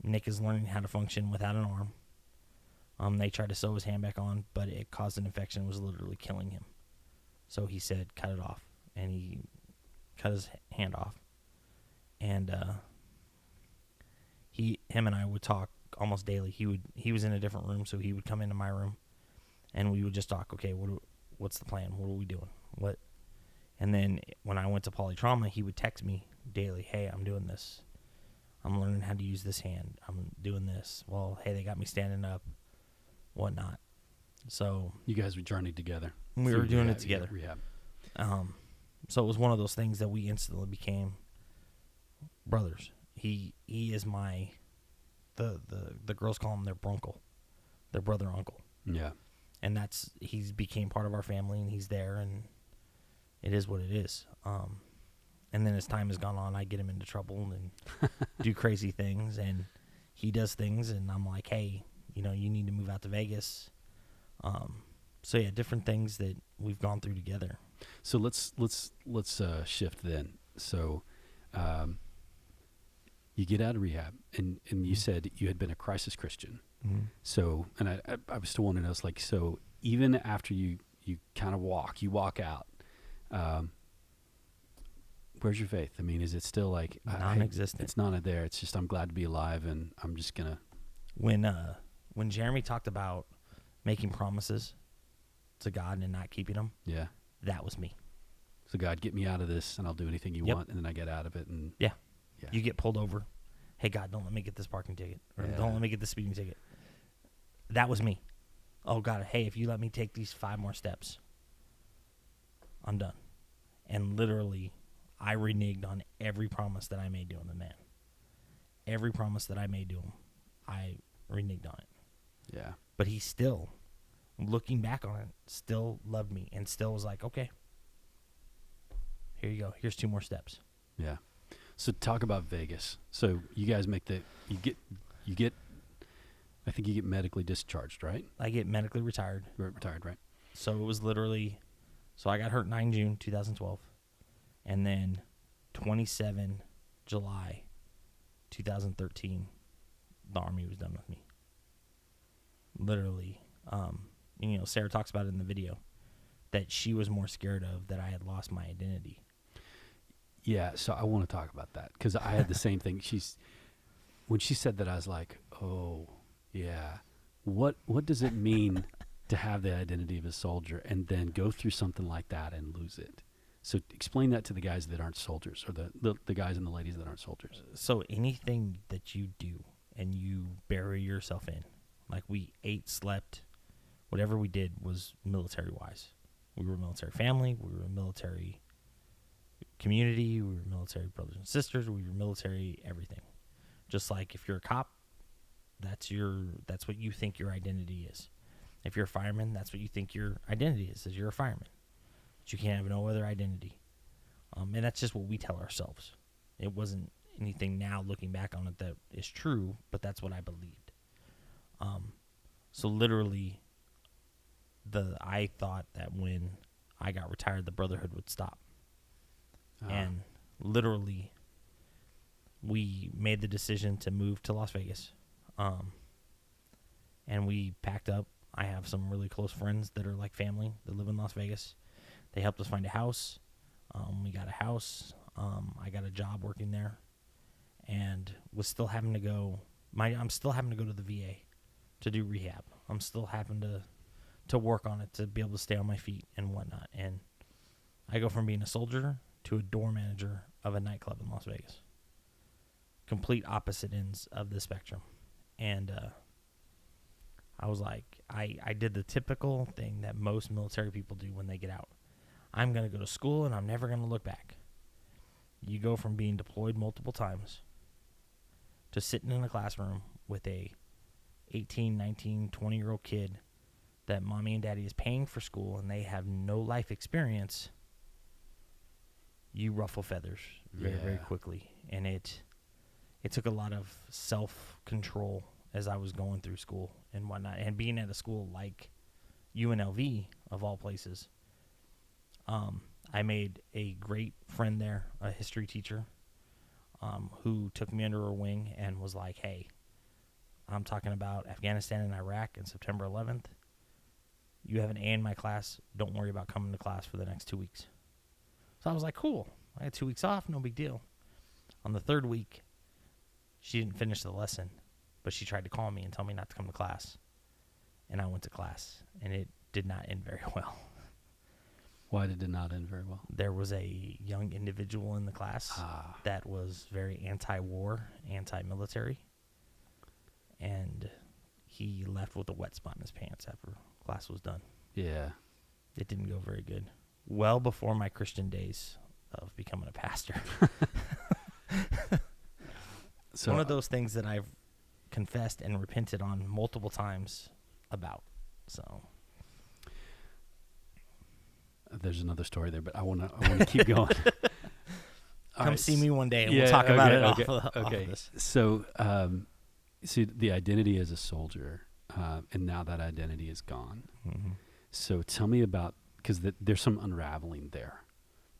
Nick is learning how to function without an arm. They tried to sew his hand back on, but it caused an infection and was literally killing him. So he said, cut it off. And he cut his hand off. And him and I would talk almost daily. He was in a different room, so he would come into my room. And we would just talk, okay, what's the plan? What are we doing? What? And then when I went to polytrauma, he would text me daily, hey, I'm doing this. I'm learning how to use this hand. I'm doing this. Well, hey, they got me standing up, whatnot. So you guys were journeyed together. We were doing it together. Rehab. So it was one of those things that we instantly became brothers. He is my the girls call him their brunkle, their brother uncle. Yeah. And he's became part of our family, and he's there, and it is what it is. And then as time has gone on, I get him into trouble and do crazy things, and he does things, and I'm like, hey, you need to move out to Vegas. So yeah, different things that we've gone through together. So let's shift then. So, you get out of rehab, and you said you had been a crisis Christian. Mm-hmm. So, and I was still wanting to know, like, so even after you kind of walk out, where's your faith? I mean, is it still like non-existent? It's not there. It's just, I'm glad to be alive, and I'm just gonna. When Jeremy talked about making promises to God and not keeping them, yeah, that was me. So God, get me out of this, and I'll do anything you want, and then I get out of it, and yeah. You get pulled over. Hey, God, don't let me get this parking ticket, or don't let me get this speeding ticket. That was me. Oh God, hey, if you let me take these 5 more steps, I'm done. And literally, I reneged on every promise that I made to him, the man. Every promise that I made to him, I reneged on it. Yeah. But he still, looking back on it, still loved me and still was like, okay, here you go. Here's 2 more steps. Yeah. So talk about Vegas. So you guys you get, I think you get medically discharged, right? I get medically retired. Retired, right? So it was literally, I got hurt 9 June 2012, and then 27 July 2013, the Army was done with me. Literally, Sarah talks about it in the video, that she was more scared of that I had lost my identity. Yeah, so I want to talk about that, because I had the same thing. When she said that, I was like, oh, yeah. What does it mean to have the identity of a soldier and then go through something like that and lose it? So explain that to the guys that aren't soldiers, or the guys and the ladies that aren't soldiers. So anything that you do and you bury yourself in, like we ate, slept, whatever we did was military-wise. We were a military family. We were a military community. We were military brothers and sisters. We were military everything. Just like if you're a cop, that's what you think your identity is. If you're a fireman, that's what you think your identity is you're a fireman. But you can't have no other identity. And that's just what we tell ourselves. It wasn't anything now looking back on it that is true, but that's what I believed. So literally, I thought that when I got retired, the brotherhood would stop. And literally, we made the decision to move to Las Vegas. And we packed up. I have some really close friends that are like family that live in Las Vegas. They helped us find a house. We got a house. I got a job working there, and was still having to go. I'm still having to go to the VA to do rehab. I'm still having to work on it to be able to stay on my feet and whatnot. And I go from being a soldier to a door manager of a nightclub in Las Vegas. Complete opposite ends of the spectrum. And I was like, I did the typical thing that most military people do when they get out. I'm going to go to school and I'm never going to look back. You go from being deployed multiple times to sitting in a classroom with a 18, 19, 20-year-old kid that mommy and daddy is paying for school and they have no life experience. You ruffle feathers very, very quickly. And it took a lot of self-control as I was going through school and whatnot. And being at a school like UNLV, of all places, I made a great friend there, a history teacher, who took me under her wing and was like, hey, I'm talking about Afghanistan and Iraq and September 11th. You have an A in my class. Don't worry about coming to class for the next 2 weeks. So I was like, cool. I had 2 weeks off. No big deal. On the 3rd week, she didn't finish the lesson, but she tried to call me and tell me not to come to class. and I went to class, and it did not end very well. Why did it not end very well? There was a young individual in the class that was very anti-war, anti-military, and he left with a wet spot in his pants after class was done. Yeah. It didn't go very good. Well before my Christian days of becoming a pastor. So one of those things that I've confessed and repented on multiple times about. So there's another story there, but I want to keep going. Come see me one day, and we'll talk about it off of this. So, see, the identity as a soldier, and now that identity is gone. Mm-hmm. So tell me about, because there's some unraveling there.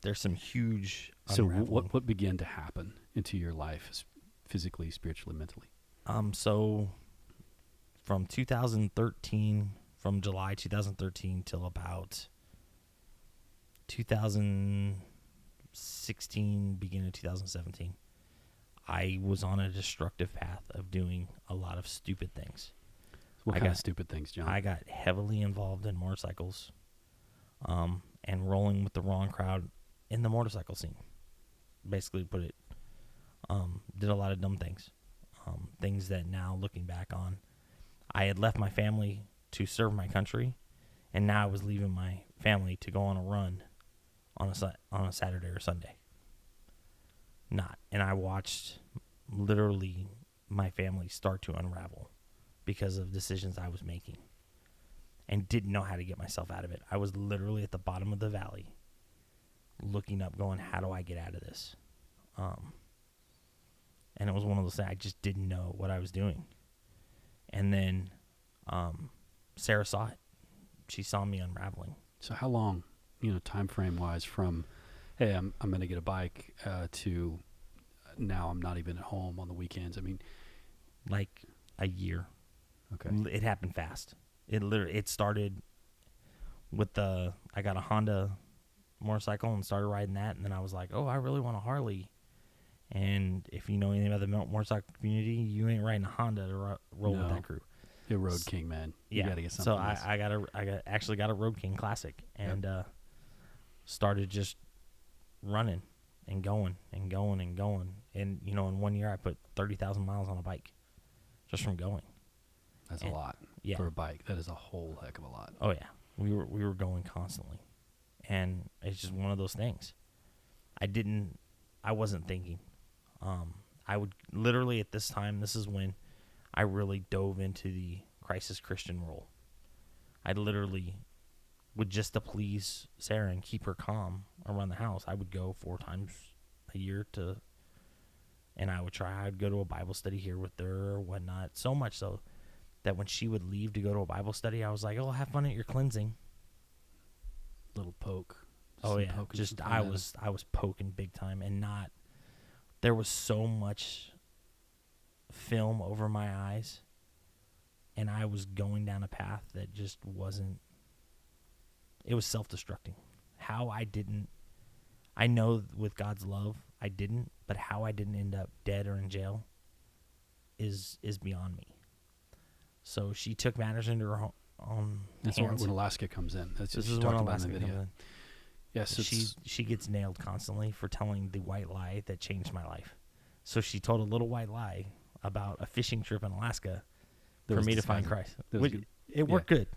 There's some huge So unraveling. what began to happen into your life, physically, spiritually, mentally? So from 2013, from July 2013 till about 2016, beginning of 2017, I was on a destructive path of doing a lot of stupid things. What kind of stupid things, John? I got heavily involved in motorcycles, and rolling with the wrong crowd in the motorcycle scene. Basically, did a lot of dumb things. Things that now, looking back on, I had left my family to serve my country, and now I was leaving my family to go on a run on a Saturday or Sunday. And I watched literally my family start to unravel because of decisions I was making and didn't know how to get myself out of it. I was literally at the bottom of the valley looking up going, how do I get out of this? And it was one of those things, I just didn't know what I was doing. And then Sarah saw it. She saw me unraveling. So how long, time frame wise, from, hey, I'm going to get a bike to now I'm not even at home on the weekends? I mean, like a year. Okay. It happened fast. It started with I got a Honda motorcycle and started riding that, and then I was like, oh, I really want a Harley. And if you know anything about the motorcycle community, you ain't riding a Honda to roll with that crew. You're a Road King, man. You got to get something. So I actually got a Road King Classic, and started just running and going and going and going. And in 1 year I put 30,000 miles on a bike just from going. That's a lot for a bike. That is a whole heck of a lot. Oh yeah, we were going constantly, and it's just one of those things. I wasn't thinking. I would literally at this time. This is when I really dove into the crisis Christian role. I literally would, just to please Sarah and keep her calm around the house, I would go 4 times a year and I'd go to a Bible study here with her or whatnot. So much so that when she would leave to go to a Bible study, I was like, oh, have fun at your cleansing. Little poke. Oh yeah, I was poking big time, and there was so much film over my eyes, and I was going down a path that just wasn't. It was self-destructing. I know with God's love I didn't, but how I didn't end up dead or in jail is beyond me. So she took matters into her own hands. That's when Alaska comes in. This is when Alaska comes in. Yes, she gets nailed constantly for telling the white lie that changed my life. So she told a little white lie about a fishing trip in Alaska for me to find Christ. It worked good.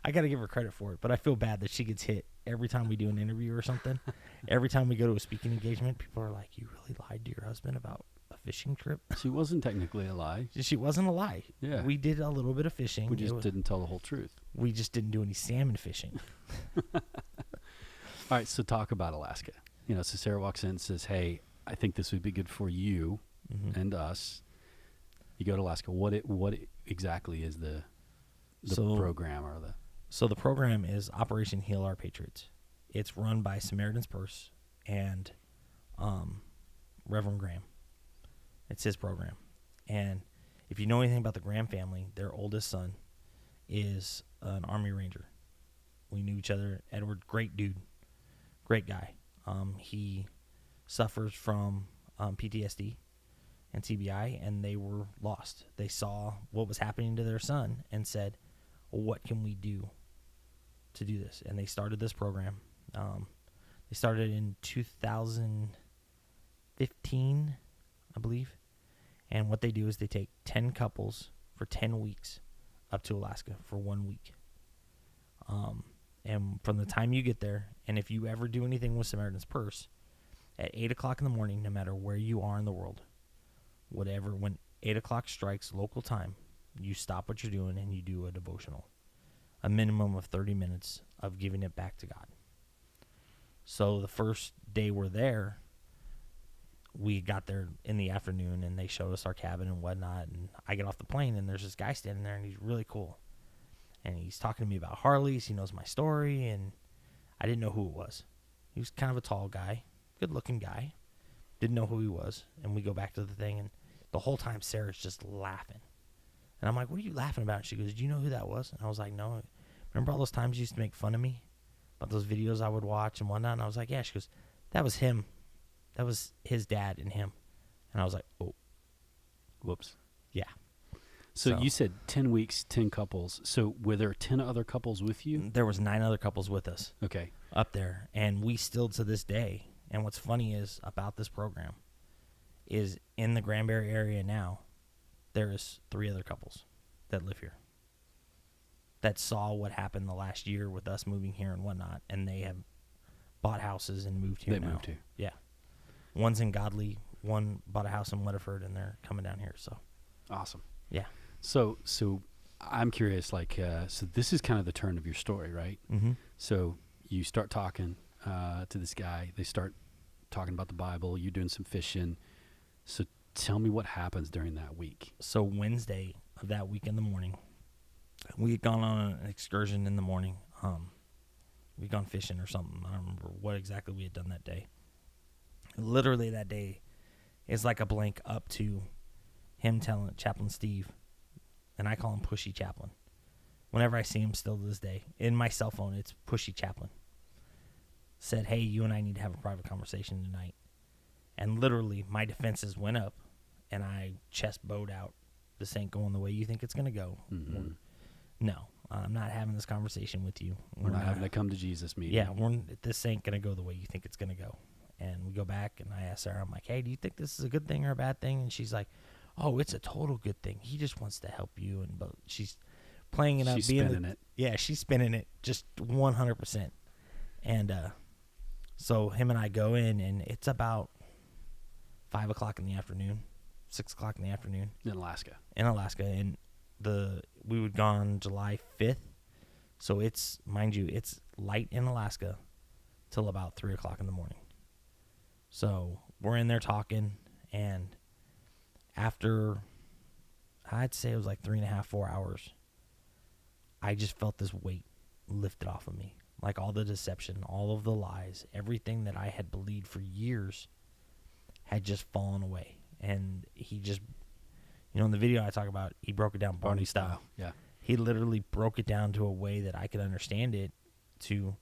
I got to give her credit for it, but I feel bad that she gets hit every time we do an interview or something. Every time we go to a speaking engagement, people are like, you really lied to your husband about a fishing trip? She wasn't technically a lie. She wasn't a lie. Yeah. We did a little bit of fishing. We just didn't tell the whole truth. We just didn't do any salmon fishing. All right, so talk about Alaska. So Sarah walks in and says, hey, I think this would be good for you and us. You go to Alaska. What exactly is the program or the... So the program is Operation Heal Our Patriots. It's run by Samaritan's Purse and Reverend Graham. It's his program. And if you know anything about the Graham family, their oldest son is an Army Ranger. We knew each other. Edward, great dude. Great guy. He suffers from PTSD and TBI, and they were lost. They saw what was happening to their son and said, what can we do to do this? And they started this program. They started in 2015, I believe. And what they do is they take 10 couples for 10 weeks up to Alaska for 1 week. And from the time you get there, and if you ever do anything with Samaritan's Purse, at 8 o'clock in the morning, no matter where you are in the world, when 8 o'clock strikes local time, you stop what you're doing and you do a devotional. A minimum of 30 minutes of giving it back to God. So the first day we're there, we got there in the afternoon and they showed us our cabin and whatnot. And I get off the plane and there's this guy standing there and he's really cool. And he's talking to me about Harleys. He knows my story and I didn't know who it was. He was kind of a tall guy, good looking guy. Didn't know who he was. And we go back to the thing and the whole time Sarah's just laughing. And I'm like, what are you laughing about? And she goes, do you know who that was? And I was like, no. Remember all those times you used to make fun of me about those videos I would watch and whatnot? And I was like, yeah. She goes, that was him. That was his dad and him. And I was like, oh. Whoops. Yeah. So you said 10 weeks, 10 couples. So were there 10 other couples with you? There was 9 other couples with us. Okay. Up there. And we still to this day. And what's funny is about this program is in the Granbury area now, there is 3 other couples that live here that saw what happened the last year with us moving here and whatnot, and they have bought houses and moved here now. They moved here. Yeah. One's in Godley, one bought a house in Weatherford, and they're coming down here. So awesome. Yeah. So I'm curious, so this is kind of the turn of your story, right? Mm-hmm. So you start talking to this guy. They start talking about the Bible. You're doing some fishing. So tell me what happens during that week. So Wednesday of that week in the morning, we had gone on an excursion in the morning. We'd gone fishing or something. I don't remember what exactly we had done that day. Literally that day is like a blank up to him telling Chaplain Steve, and I call him Pushy Chaplain. Whenever I see him still to this day, in my cell phone, it's Pushy Chaplain. Said, hey, you and I need to have a private conversation tonight. And literally my defenses went up and I chest bowed out. This ain't going the way you think it's going to go. Mm-hmm. No, I'm not having this conversation with you. We're not having a come to Jesus meeting. Yeah, this ain't going to go the way you think it's going to go. And we go back and I ask Sarah, I'm like, hey, do you think this is a good thing or a bad thing? And she's like, oh, it's a total good thing. He just wants to help you. And but she's playing it up. She's spinning it. Yeah, she's spinning it just 100%. And so him and I go in and it's about 5 o'clock in the afternoon, 6 o'clock in the afternoon. In Alaska. And we would gone July 5th. So it's, mind you, it's light in Alaska till about 3 o'clock in the morning. So we're in there talking, and after, I'd say it was like 3.5, 4 hours, I just felt this weight lifted off of me. Like all the deception, all of the lies, everything that I had believed for years had just fallen away. And he just, in the video I talk about, he broke it down Barney style. Yeah. He literally broke it down to a way that I could understand it, to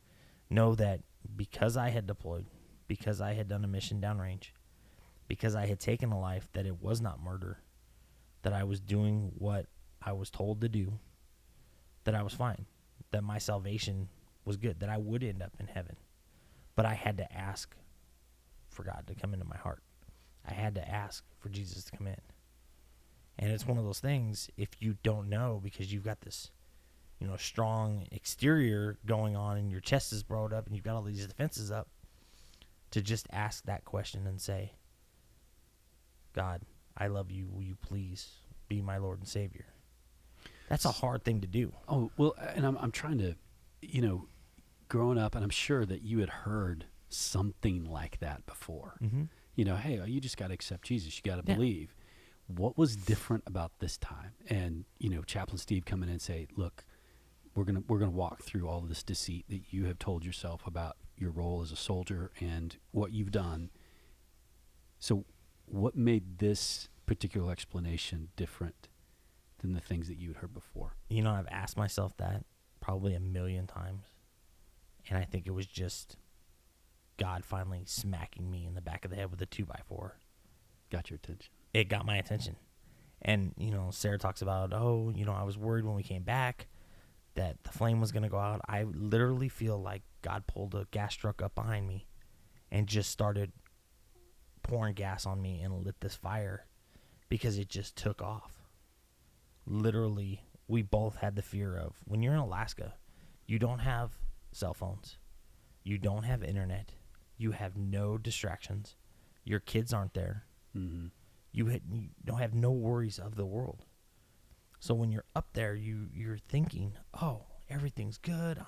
know that because I had deployed, because I had done a mission downrange, because I had taken a life, that it was not murder, that I was doing what I was told to do, that I was fine, that my salvation was good, that I would end up in heaven. But I had to ask for God to come into my heart. I had to ask for Jesus to come in. And it's one of those things, if you don't know, because you've got this, strong exterior going on and your chest is broad up and you've got all these defenses up, to just ask that question and say, God, I love you. Will you please be my Lord and Savior? That's a hard thing to do. Oh, well, and I'm trying to, growing up, and I'm sure that you had heard something like that before. Mm-hmm. Hey, you just got to accept Jesus. You got to believe. What was different about this time? And, Chaplain Steve come in and say, look, we're gonna walk through all of this deceit that you have told yourself about your role as a soldier and what you've done. So what made this particular explanation different than the things that you had heard before? I've asked myself that probably a million times. And I think it was just God finally smacking me in the back of the head with a 2x4. Got your attention. It got my attention. And, Sarah talks about, I was worried when we came back that the flame was going to go out. I literally feel like God pulled a gas truck up behind me and just started pouring gas on me and lit this fire because it just took off. Literally, we both had the fear of, when you're in Alaska, you don't have cell phones. You don't have internet. You have no distractions. Your kids aren't there. Mm-hmm. You don't have no worries of the world. So when you're up there, you're thinking, oh, everything's good.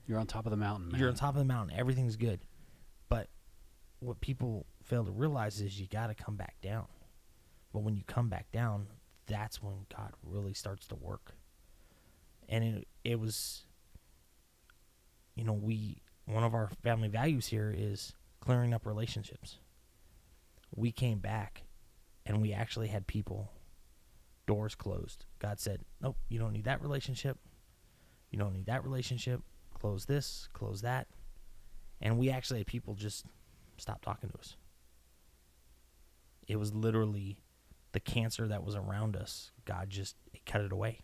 You're on top of the mountain, man. You're on top of the mountain. Everything's good. But what people fail to realize is you got to come back down. But when you come back down, that's when God really starts to work. And it was, one of our family values here is clearing up relationships. We came back and we actually had people, doors closed. God said, nope, you don't need that relationship. You don't need that relationship. Close this, close that. And we actually had people just stop talking to us. It was literally the cancer that was around us. God just cut it away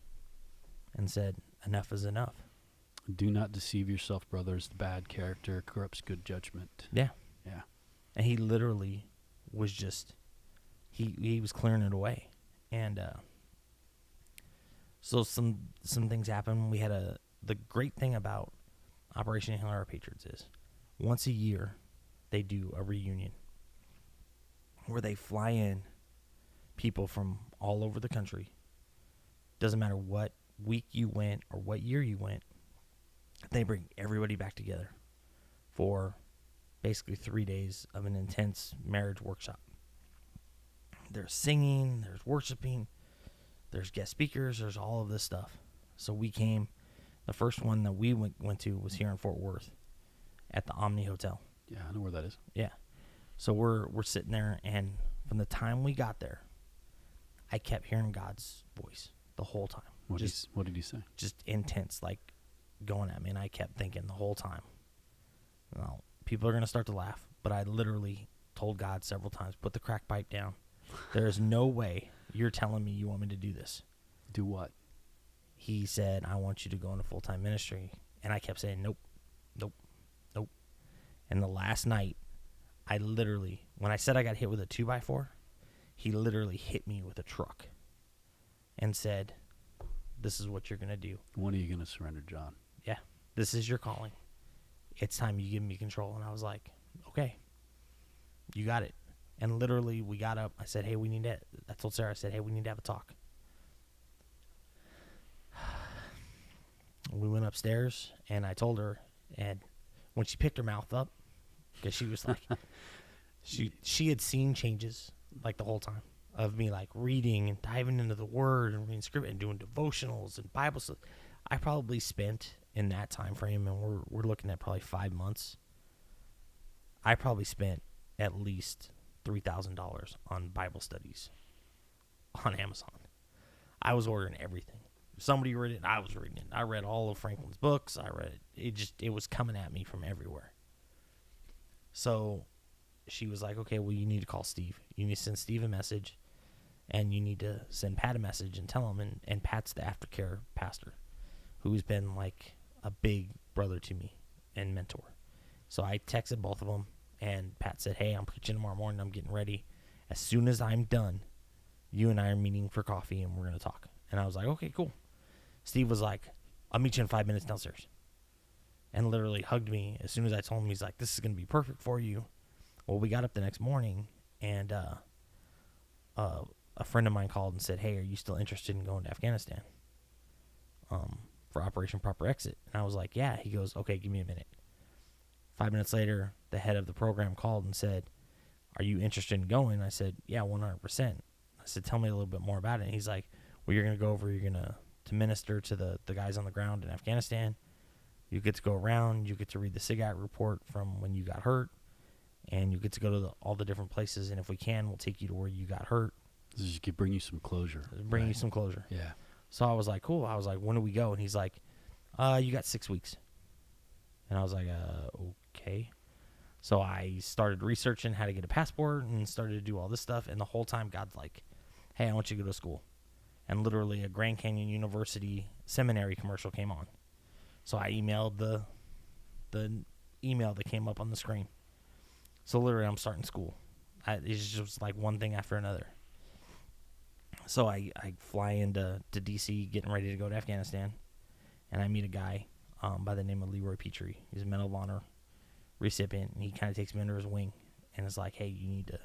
and said, enough is enough. Do not deceive yourself, brothers. Bad character corrupts good judgment. Yeah. Yeah. And he literally was just, he was clearing it away. And so some things happened. We had the great thing about Operation Heal Our Patriots is once a year they do a reunion where they fly in people from all over the country. Doesn't matter what week you went or what year you went, they bring everybody back together for basically 3 days of an intense marriage workshop. There's singing, there's worshiping, there's guest speakers, there's all of this stuff. So we came, the first one that we went to was here in Fort Worth at the Omni Hotel. Yeah, I know where that is. Yeah. So we're sitting there, and from the time we got there, I kept hearing God's voice the whole time. What did he say? Just intense, like going at me, and I kept thinking the whole time, well, people are going to start to laugh, but I literally told God several times, put the crack pipe down. There is no way you're telling me you want me to do this. Do what? He said, I want you to go into full-time ministry. And I kept saying, nope, nope, nope. And the last night, I literally, when I said I got hit with a 2x4, he literally hit me with a truck and said, this is what you're going to do. When are you going to surrender, John? Yeah, this is your calling. It's time you give me control. And I was like, okay, you got it. And literally, we got up. I said, hey, I told Sarah, I said, hey, we need to have a talk. We went upstairs, and I told her, and when she picked her mouth up, because she was like, she had seen changes, like the whole time, of me, like, reading and diving into the Word and reading Scripture and doing devotionals and Bible stuff. I probably spent, in that time frame, and we're looking at probably 5 months, I probably spent at least $3,000 on Bible studies on Amazon. I was ordering everything. If somebody read it, I was reading it. I read all of Franklin's books. I read it. It was coming at me from everywhere. So she was like, okay, well, you need to call Steve. You need to send Steve a message, and you need to send Pat a message and tell him. And Pat's the aftercare pastor, who's been like a big brother to me and mentor. So I texted both of them. And Pat said, hey, I'm preaching tomorrow morning. I'm getting ready. As soon as I'm done, you and I are meeting for coffee, and we're going to talk. And I was like, okay, cool. Steve was like, I'll meet you in 5 minutes downstairs. And literally hugged me as soon as I told him. He's like, this is going to be perfect for you. Well, we got up the next morning, and a friend of mine called and said, hey, are you still interested in going to Afghanistan for Operation Proper Exit? And I was like, yeah. He goes, okay, give me a minute. 5 minutes later, the head of the program called and said, are you interested in going? I said, yeah, 100%. I said, tell me a little bit more about it. And he's like, well, you're going to go over, you're going to minister to the guys on the ground in Afghanistan. You get to go around, you get to read the SIGAT report from when you got hurt, and you get to go to all the different places, and if we can, we'll take you to where you got hurt. This is bring you some closure. Bring you some closure. Yeah. So I was like, cool. I was like, when do we go? And he's like, you got 6 weeks. And I was like, okay. So I started researching how to get a passport and started to do all this stuff. And the whole time, God's like, hey, I want you to go to school. And literally a Grand Canyon University seminary commercial came on. So I emailed the email that came up on the screen. So literally, I'm starting school. It's just like one thing after another. So I fly into D.C. getting ready to go to Afghanistan, and I meet a guy by the name of Leroy Petrie. He's a Medal of Honor recipient, and he kind of takes me under his wing, and is like, hey, you need to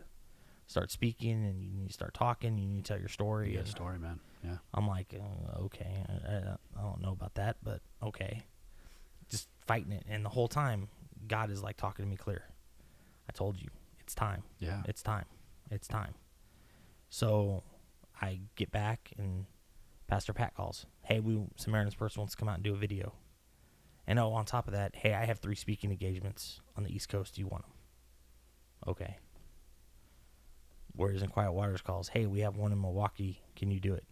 start speaking, and you need to start talking, you need to tell your story. You got a story, man. Yeah. I'm like, okay, I don't know about that, but okay. Just fighting it, and the whole time, God is like talking to me clear. I told you, it's time. Yeah. It's time. It's time. So I get back, and Pastor Pat calls. Hey, Samaritan's person wants to come out and do a video. And on top of that, hey, I have 3 speaking engagements on the East Coast. Do you want them? Okay. Warriors in Quiet Waters calls. Hey, we have one in Milwaukee. Can you do it?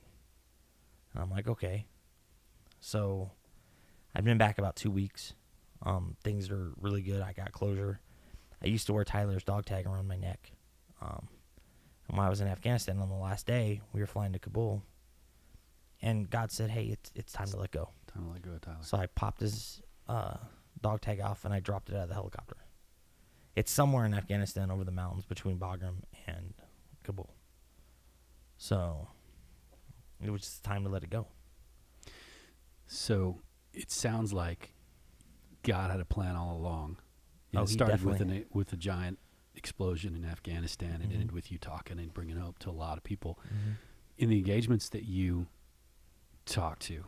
And I'm like, okay. So I've been back about 2 weeks. Things are really good. I got closure. I used to wear Tyler's dog tag around my neck. And when I was in Afghanistan on the last day, we were flying to Kabul. And God said, hey, it's time to let go. Time to let go of Tyler. So I popped his dog tag off, and I dropped it out of the helicopter. It's somewhere in Afghanistan over the mountains between Bagram and Kabul. So it was just time to let it go. So it sounds like God had a plan all along. Oh, It he started definitely- with a giant explosion in Afghanistan, and Mhm. ended with you talking and bringing hope to a lot of people. Mm-hmm. In the engagements that you talk to,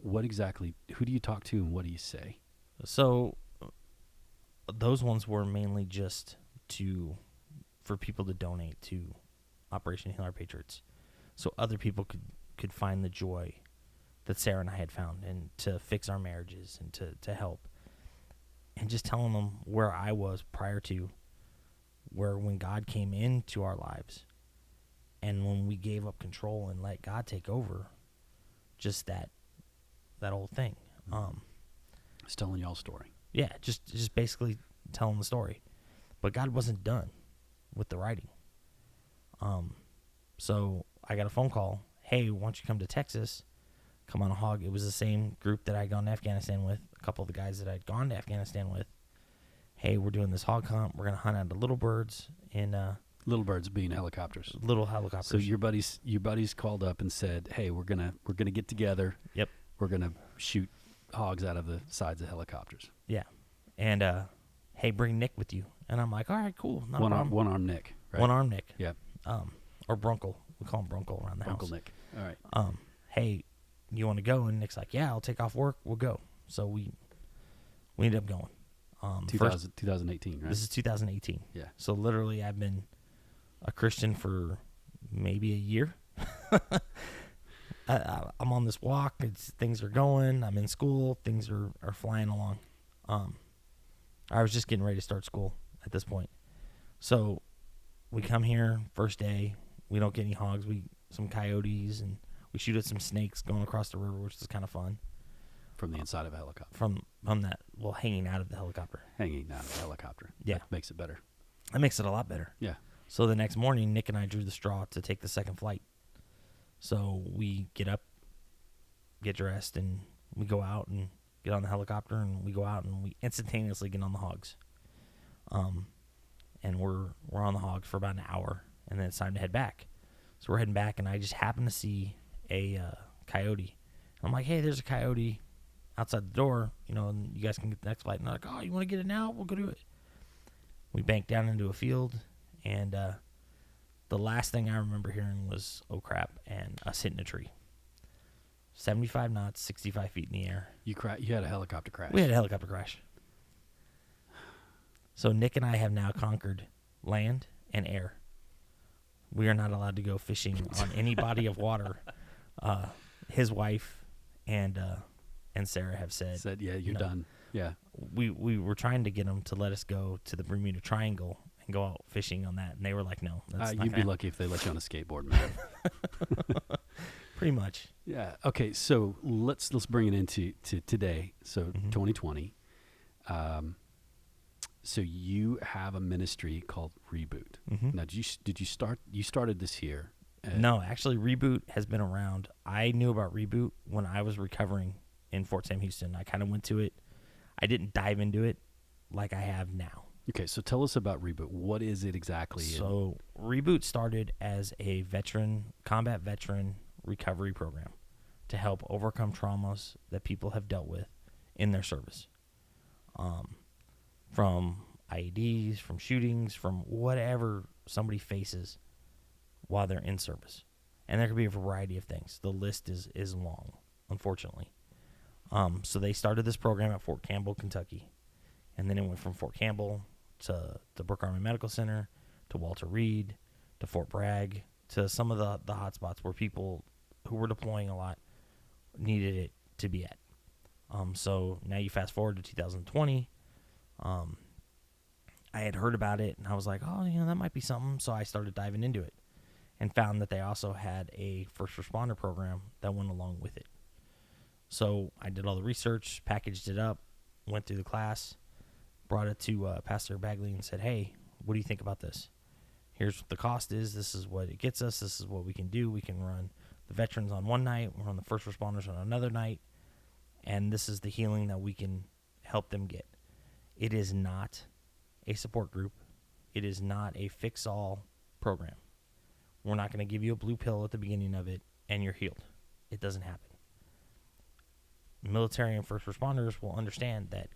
what exactly? Who do you talk to, and what do you say? So those ones were mainly just for people to donate to Operation Heal Our Patriots, so other people could find the joy that Sarah and I had found, and to fix our marriages, and to help, and just telling them where I was prior to when God came into our lives, and when we gave up control and let God take over, just that whole thing. It's telling y'all's story. Yeah, just basically telling the story. But God wasn't done with the writing. So I got a phone call. Hey, why don't you come to Texas? Come on a hog. It was the same group that I'd gone to Afghanistan with, a couple of the guys that I'd gone to Afghanistan with. Hey, we're doing this hog hunt. We're going to hunt out the little birds in Little birds being helicopters. little helicopters. So your buddies called up and said, "Hey, we're gonna get together. Yep. We're gonna shoot hogs out of the sides of helicopters." Yeah. And, hey, bring Nick with you. And I'm like, all right, cool. Not a problem. One arm Nick. Right? One arm Nick. Yeah. Or Brunkle. We call him Brunkle around the Uncle house. Nick. All right. Hey, you want to go? And Nick's like, yeah, I'll take off work. We'll go. So we ended up going. 2018, right? This is 2018. Yeah. So literally, I've been a Christian for maybe a year. I'm on this walk. Things are going. I'm in school. Things are flying along. I was just getting ready to start school at this point. So we come here, first day. We don't get any hogs. Some coyotes, and we shoot at some snakes going across the river, which is kind of fun. From the inside of a helicopter. From that, hanging out of the helicopter. Hanging out of a helicopter. Yeah. That makes it better. That makes it a lot better. Yeah. So the next morning, Nick and I drew the straw to take the second flight. So we get up, get dressed, and we go out and get on the helicopter, and we go out and we instantaneously get on the hogs. And we're on the hogs for about an hour, and then it's time to head back. So we're heading back, and I just happen to see a coyote. And I'm like, hey, there's a coyote outside the door, and you guys can get the next flight. And they're like, oh, you want to get it now? We'll go do it. We banked down into a field, and the last thing I remember hearing was, oh, crap, and us hitting a tree. 75 knots, 65 feet in the air. You had a helicopter crash. We had a helicopter crash. So Nick and I have now conquered land and air. We are not allowed to go fishing on any body of water. His wife and Sarah have said, yeah, you're done. Yeah. We were trying to get them to let us go to the Bermuda Triangle and go out fishing on that, and they were like, no. That's not you'd be gonna lucky if they let you on a skateboard, man. Pretty much. Yeah. Okay. So let's bring it into today. So 2020. So you have a ministry called Reboot. Mm-hmm. Now, did you start? You started this here. No, actually, Reboot has been around. I knew about Reboot when I was recovering in Fort Sam Houston. I kind of went to it. I didn't dive into it like I have now. Okay, so tell us about Reboot. What is it exactly? So Reboot started as a combat veteran recovery program to help overcome traumas that people have dealt with in their service. From IEDs, from shootings, from whatever somebody faces while they're in service. And there could be a variety of things. The list is long, unfortunately. So they started this program at Fort Campbell, Kentucky. And then it went from Fort Campbell to the Brooke Army Medical Center, to Walter Reed, to Fort Bragg, to some of the hot spots where people who were deploying a lot needed it to be at. So now you fast forward to 2020. I had heard about it, and I was like, oh, that might be something. So I started diving into it and found that they also had a first responder program that went along with it. So I did all the research, packaged it up, went through the class, brought it to Pastor Bagley and said, hey, what do you think about this? Here's what the cost is. This is what it gets us. This is what we can do. We can run the veterans on one night. We'll run the first responders on another night. And this is the healing that we can help them get. It is not a support group. It is not a fix-all program. We're not going to give you a blue pill at the beginning of it and you're healed. It doesn't happen. Military and first responders will understand that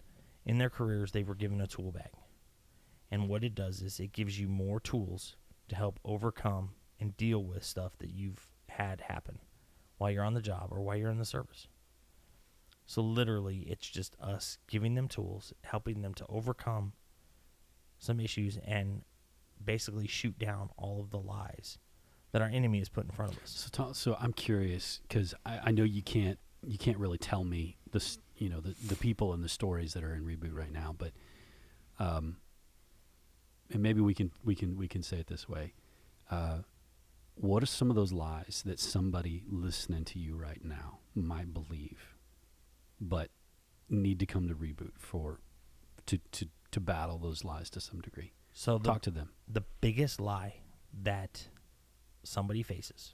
in their careers they were given a tool bag. And what it does is it gives you more tools to help overcome and deal with stuff that you've had happen while you're on the job or while you're in the service. So literally, it's just us giving them tools, helping them to overcome some issues and basically shoot down all of the lies that our enemy has put in front of us. So I'm curious because I know you can't really tell me this, the people and the stories that are in Reboot right now, but and maybe we can say it this way. What are some of those lies that somebody listening to you right now might believe, but need to come to Reboot to battle those lies to some degree? So talk to them. The biggest lie that somebody faces,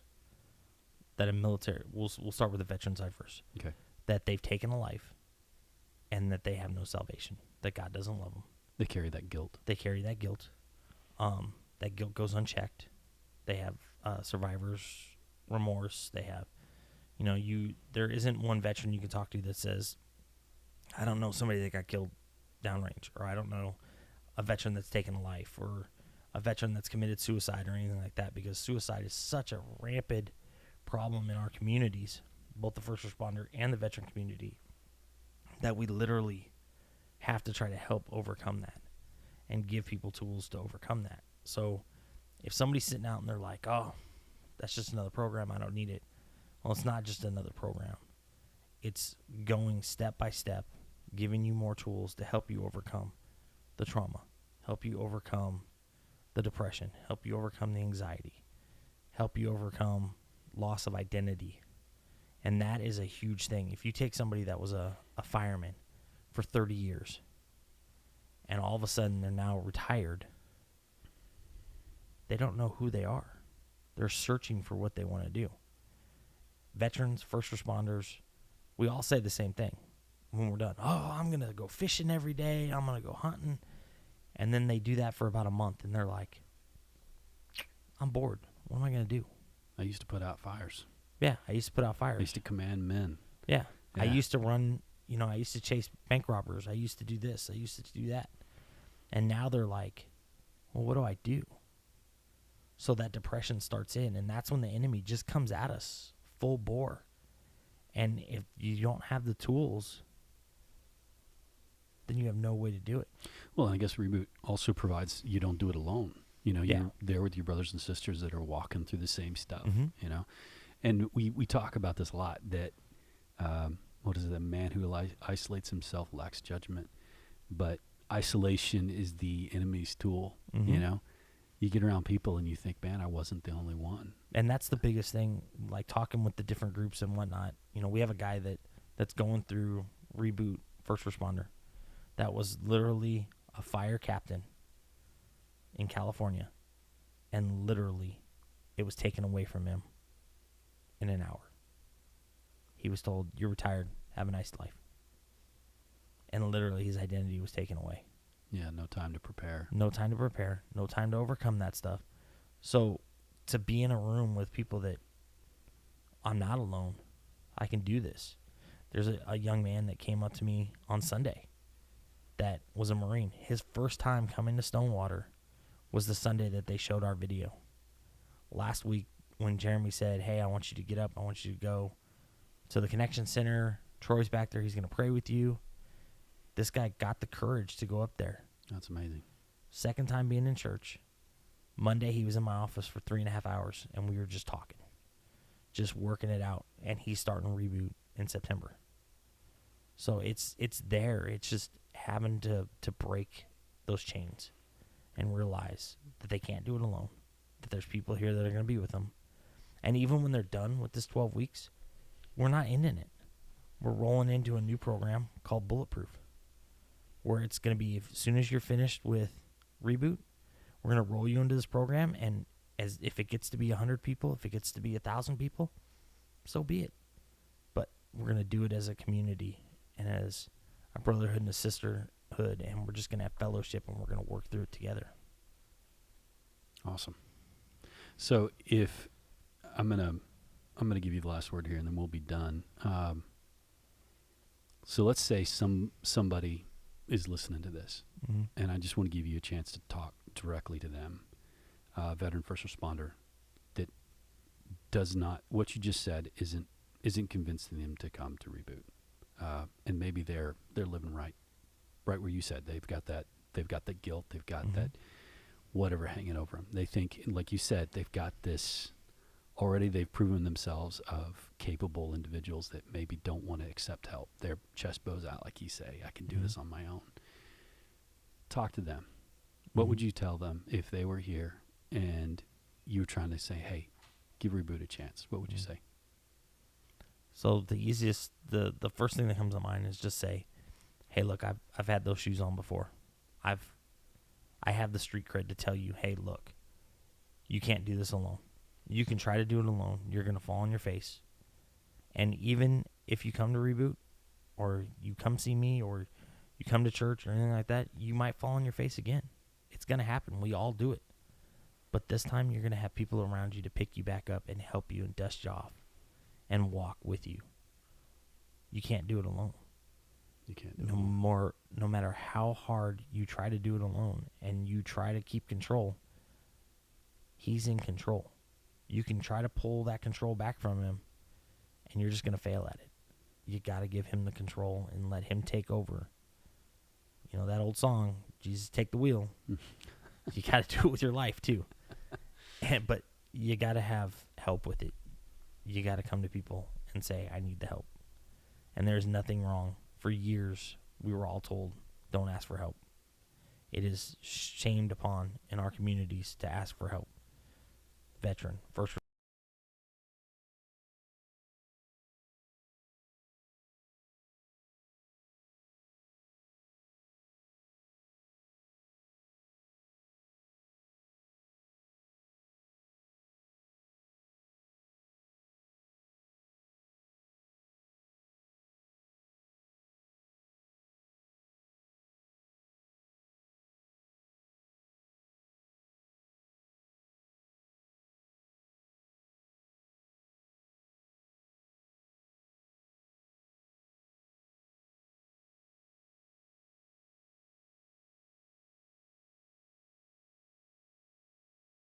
that a military, we'll start with the veteran side first. Okay. That they've taken a life and that they have no salvation, that God doesn't love them. They carry that guilt. That guilt goes unchecked. They have survivor's remorse. They have, there isn't one veteran you can talk to that says, I don't know somebody that got killed downrange, or I don't know a veteran that's taken a life, or a veteran that's committed suicide or anything like that, because suicide is such a rampant problem in our communities, both the first responder and the veteran community, that we literally have to try to help overcome that and give people tools to overcome that. So if somebody's sitting out and they're like, oh, that's just another program, I don't need it. Well, it's not just another program. It's going step by step, giving you more tools to help you overcome the trauma, help you overcome the depression, help you overcome the anxiety, help you overcome loss of identity. And that is a huge thing. If you take somebody that was a fireman for 30 years and all of a sudden they're now retired, they don't know who they are. They're searching for what they want to do. Veterans, first responders, we all say the same thing when we're done. Oh, I'm going to go fishing every day. I'm going to go hunting. And then they do that for about a month, and they're like, I'm bored. What am I going to do? I used to put out fires. Yeah, I used to put out fires. I used to command men. Yeah. I used to run, I used to chase bank robbers. I used to do this. I used to do that. And now they're like, well, what do I do? So that depression starts in, and that's when the enemy just comes at us full bore. And if you don't have the tools, then you have no way to do it. Well, I guess Reboot also provides you don't do it alone. You're there with your brothers and sisters that are walking through the same stuff, And we talk about this a lot, that, what is it, a man who isolates himself lacks judgment. But isolation is the enemy's tool, You get around people and you think, man, I wasn't the only one. And that's the biggest thing, like talking with the different groups and whatnot. We have a guy that's going through Reboot first responder that was literally a fire captain in California, and literally it was taken away from him in an hour. He was told, you're retired, have a nice life. And literally his identity was taken away. Yeah, no time to prepare. No time to prepare. No time to overcome that stuff. So to be in a room with people that I'm not alone, I can do this. There's a young man that came up to me on Sunday that was a Marine. His first time coming to StoneWater was the Sunday that they showed our video. Last week when Jeremy said, hey, I want you to get up. I want you to go to the Connection Center. Troy's back there. He's going to pray with you. This guy got the courage to go up there. That's amazing. Second time being in church. Monday he was in my office for 3.5 hours, and we were just talking. Just working it out. And he's starting to reboot in September. So it's there. It's just having to break those chains and realize that they can't do it alone, that there's people here that are going to be with them. And even when they're done with this 12 weeks, we're not ending it. We're rolling into a new program called Bulletproof, where it's going to be, as soon as you're finished with Reboot, we're going to roll you into this program, and as if it gets to be 100 people, if it gets to be 1,000 people, so be it. But we're going to do it as a community and as a brotherhood and a sisterhood, and we're just going to have fellowship, and we're going to work through it together. Awesome. So if I'm gonna give you the last word here, and then we'll be done. So let's say somebody is listening to this, Mm-hmm. and I just want to give you a chance to talk directly to them, veteran first responder, that does not, what you just said isn't convincing them to come to Reboot, and maybe they're living right where you said they've got that guilt, they've got Mm-hmm. that whatever hanging over them. They think, like you said, they've got this already. They've proven themselves of capable individuals that maybe don't want to accept help. Their chest bows out, like you say, I can do Mm-hmm. this on my own. Talk to them. What would you tell them if they were here and you were trying to say, hey, give Reboot a chance? What would you say? So the easiest, the first thing that comes to mind is just say, hey, look, I've had those shoes on before. I have the street cred to tell you, hey, look, you can't do this alone. You can try to do it alone. You're going to fall on your face. And even if you come to Reboot, or you come see me, or you come to church or anything like that, you might fall on your face again. It's going to happen. We all do it. But this time you're going to have people around you to pick you back up and help you and dust you off and walk with you. You can't do it alone. You can't do it. No matter how hard you try to do it alone and you try to keep control, he's in control. You can try to pull that control back from him, and you're just going to fail at it. You got to give him the control and let him take over. You know that old song, Jesus, take the wheel. You got to do it with your life too. But you got to have help with it. You got to come to people and say, I need the help. And there's nothing wrong. For years, we were all told, don't ask for help. It is shamed upon in our communities to ask for help. Veteran, first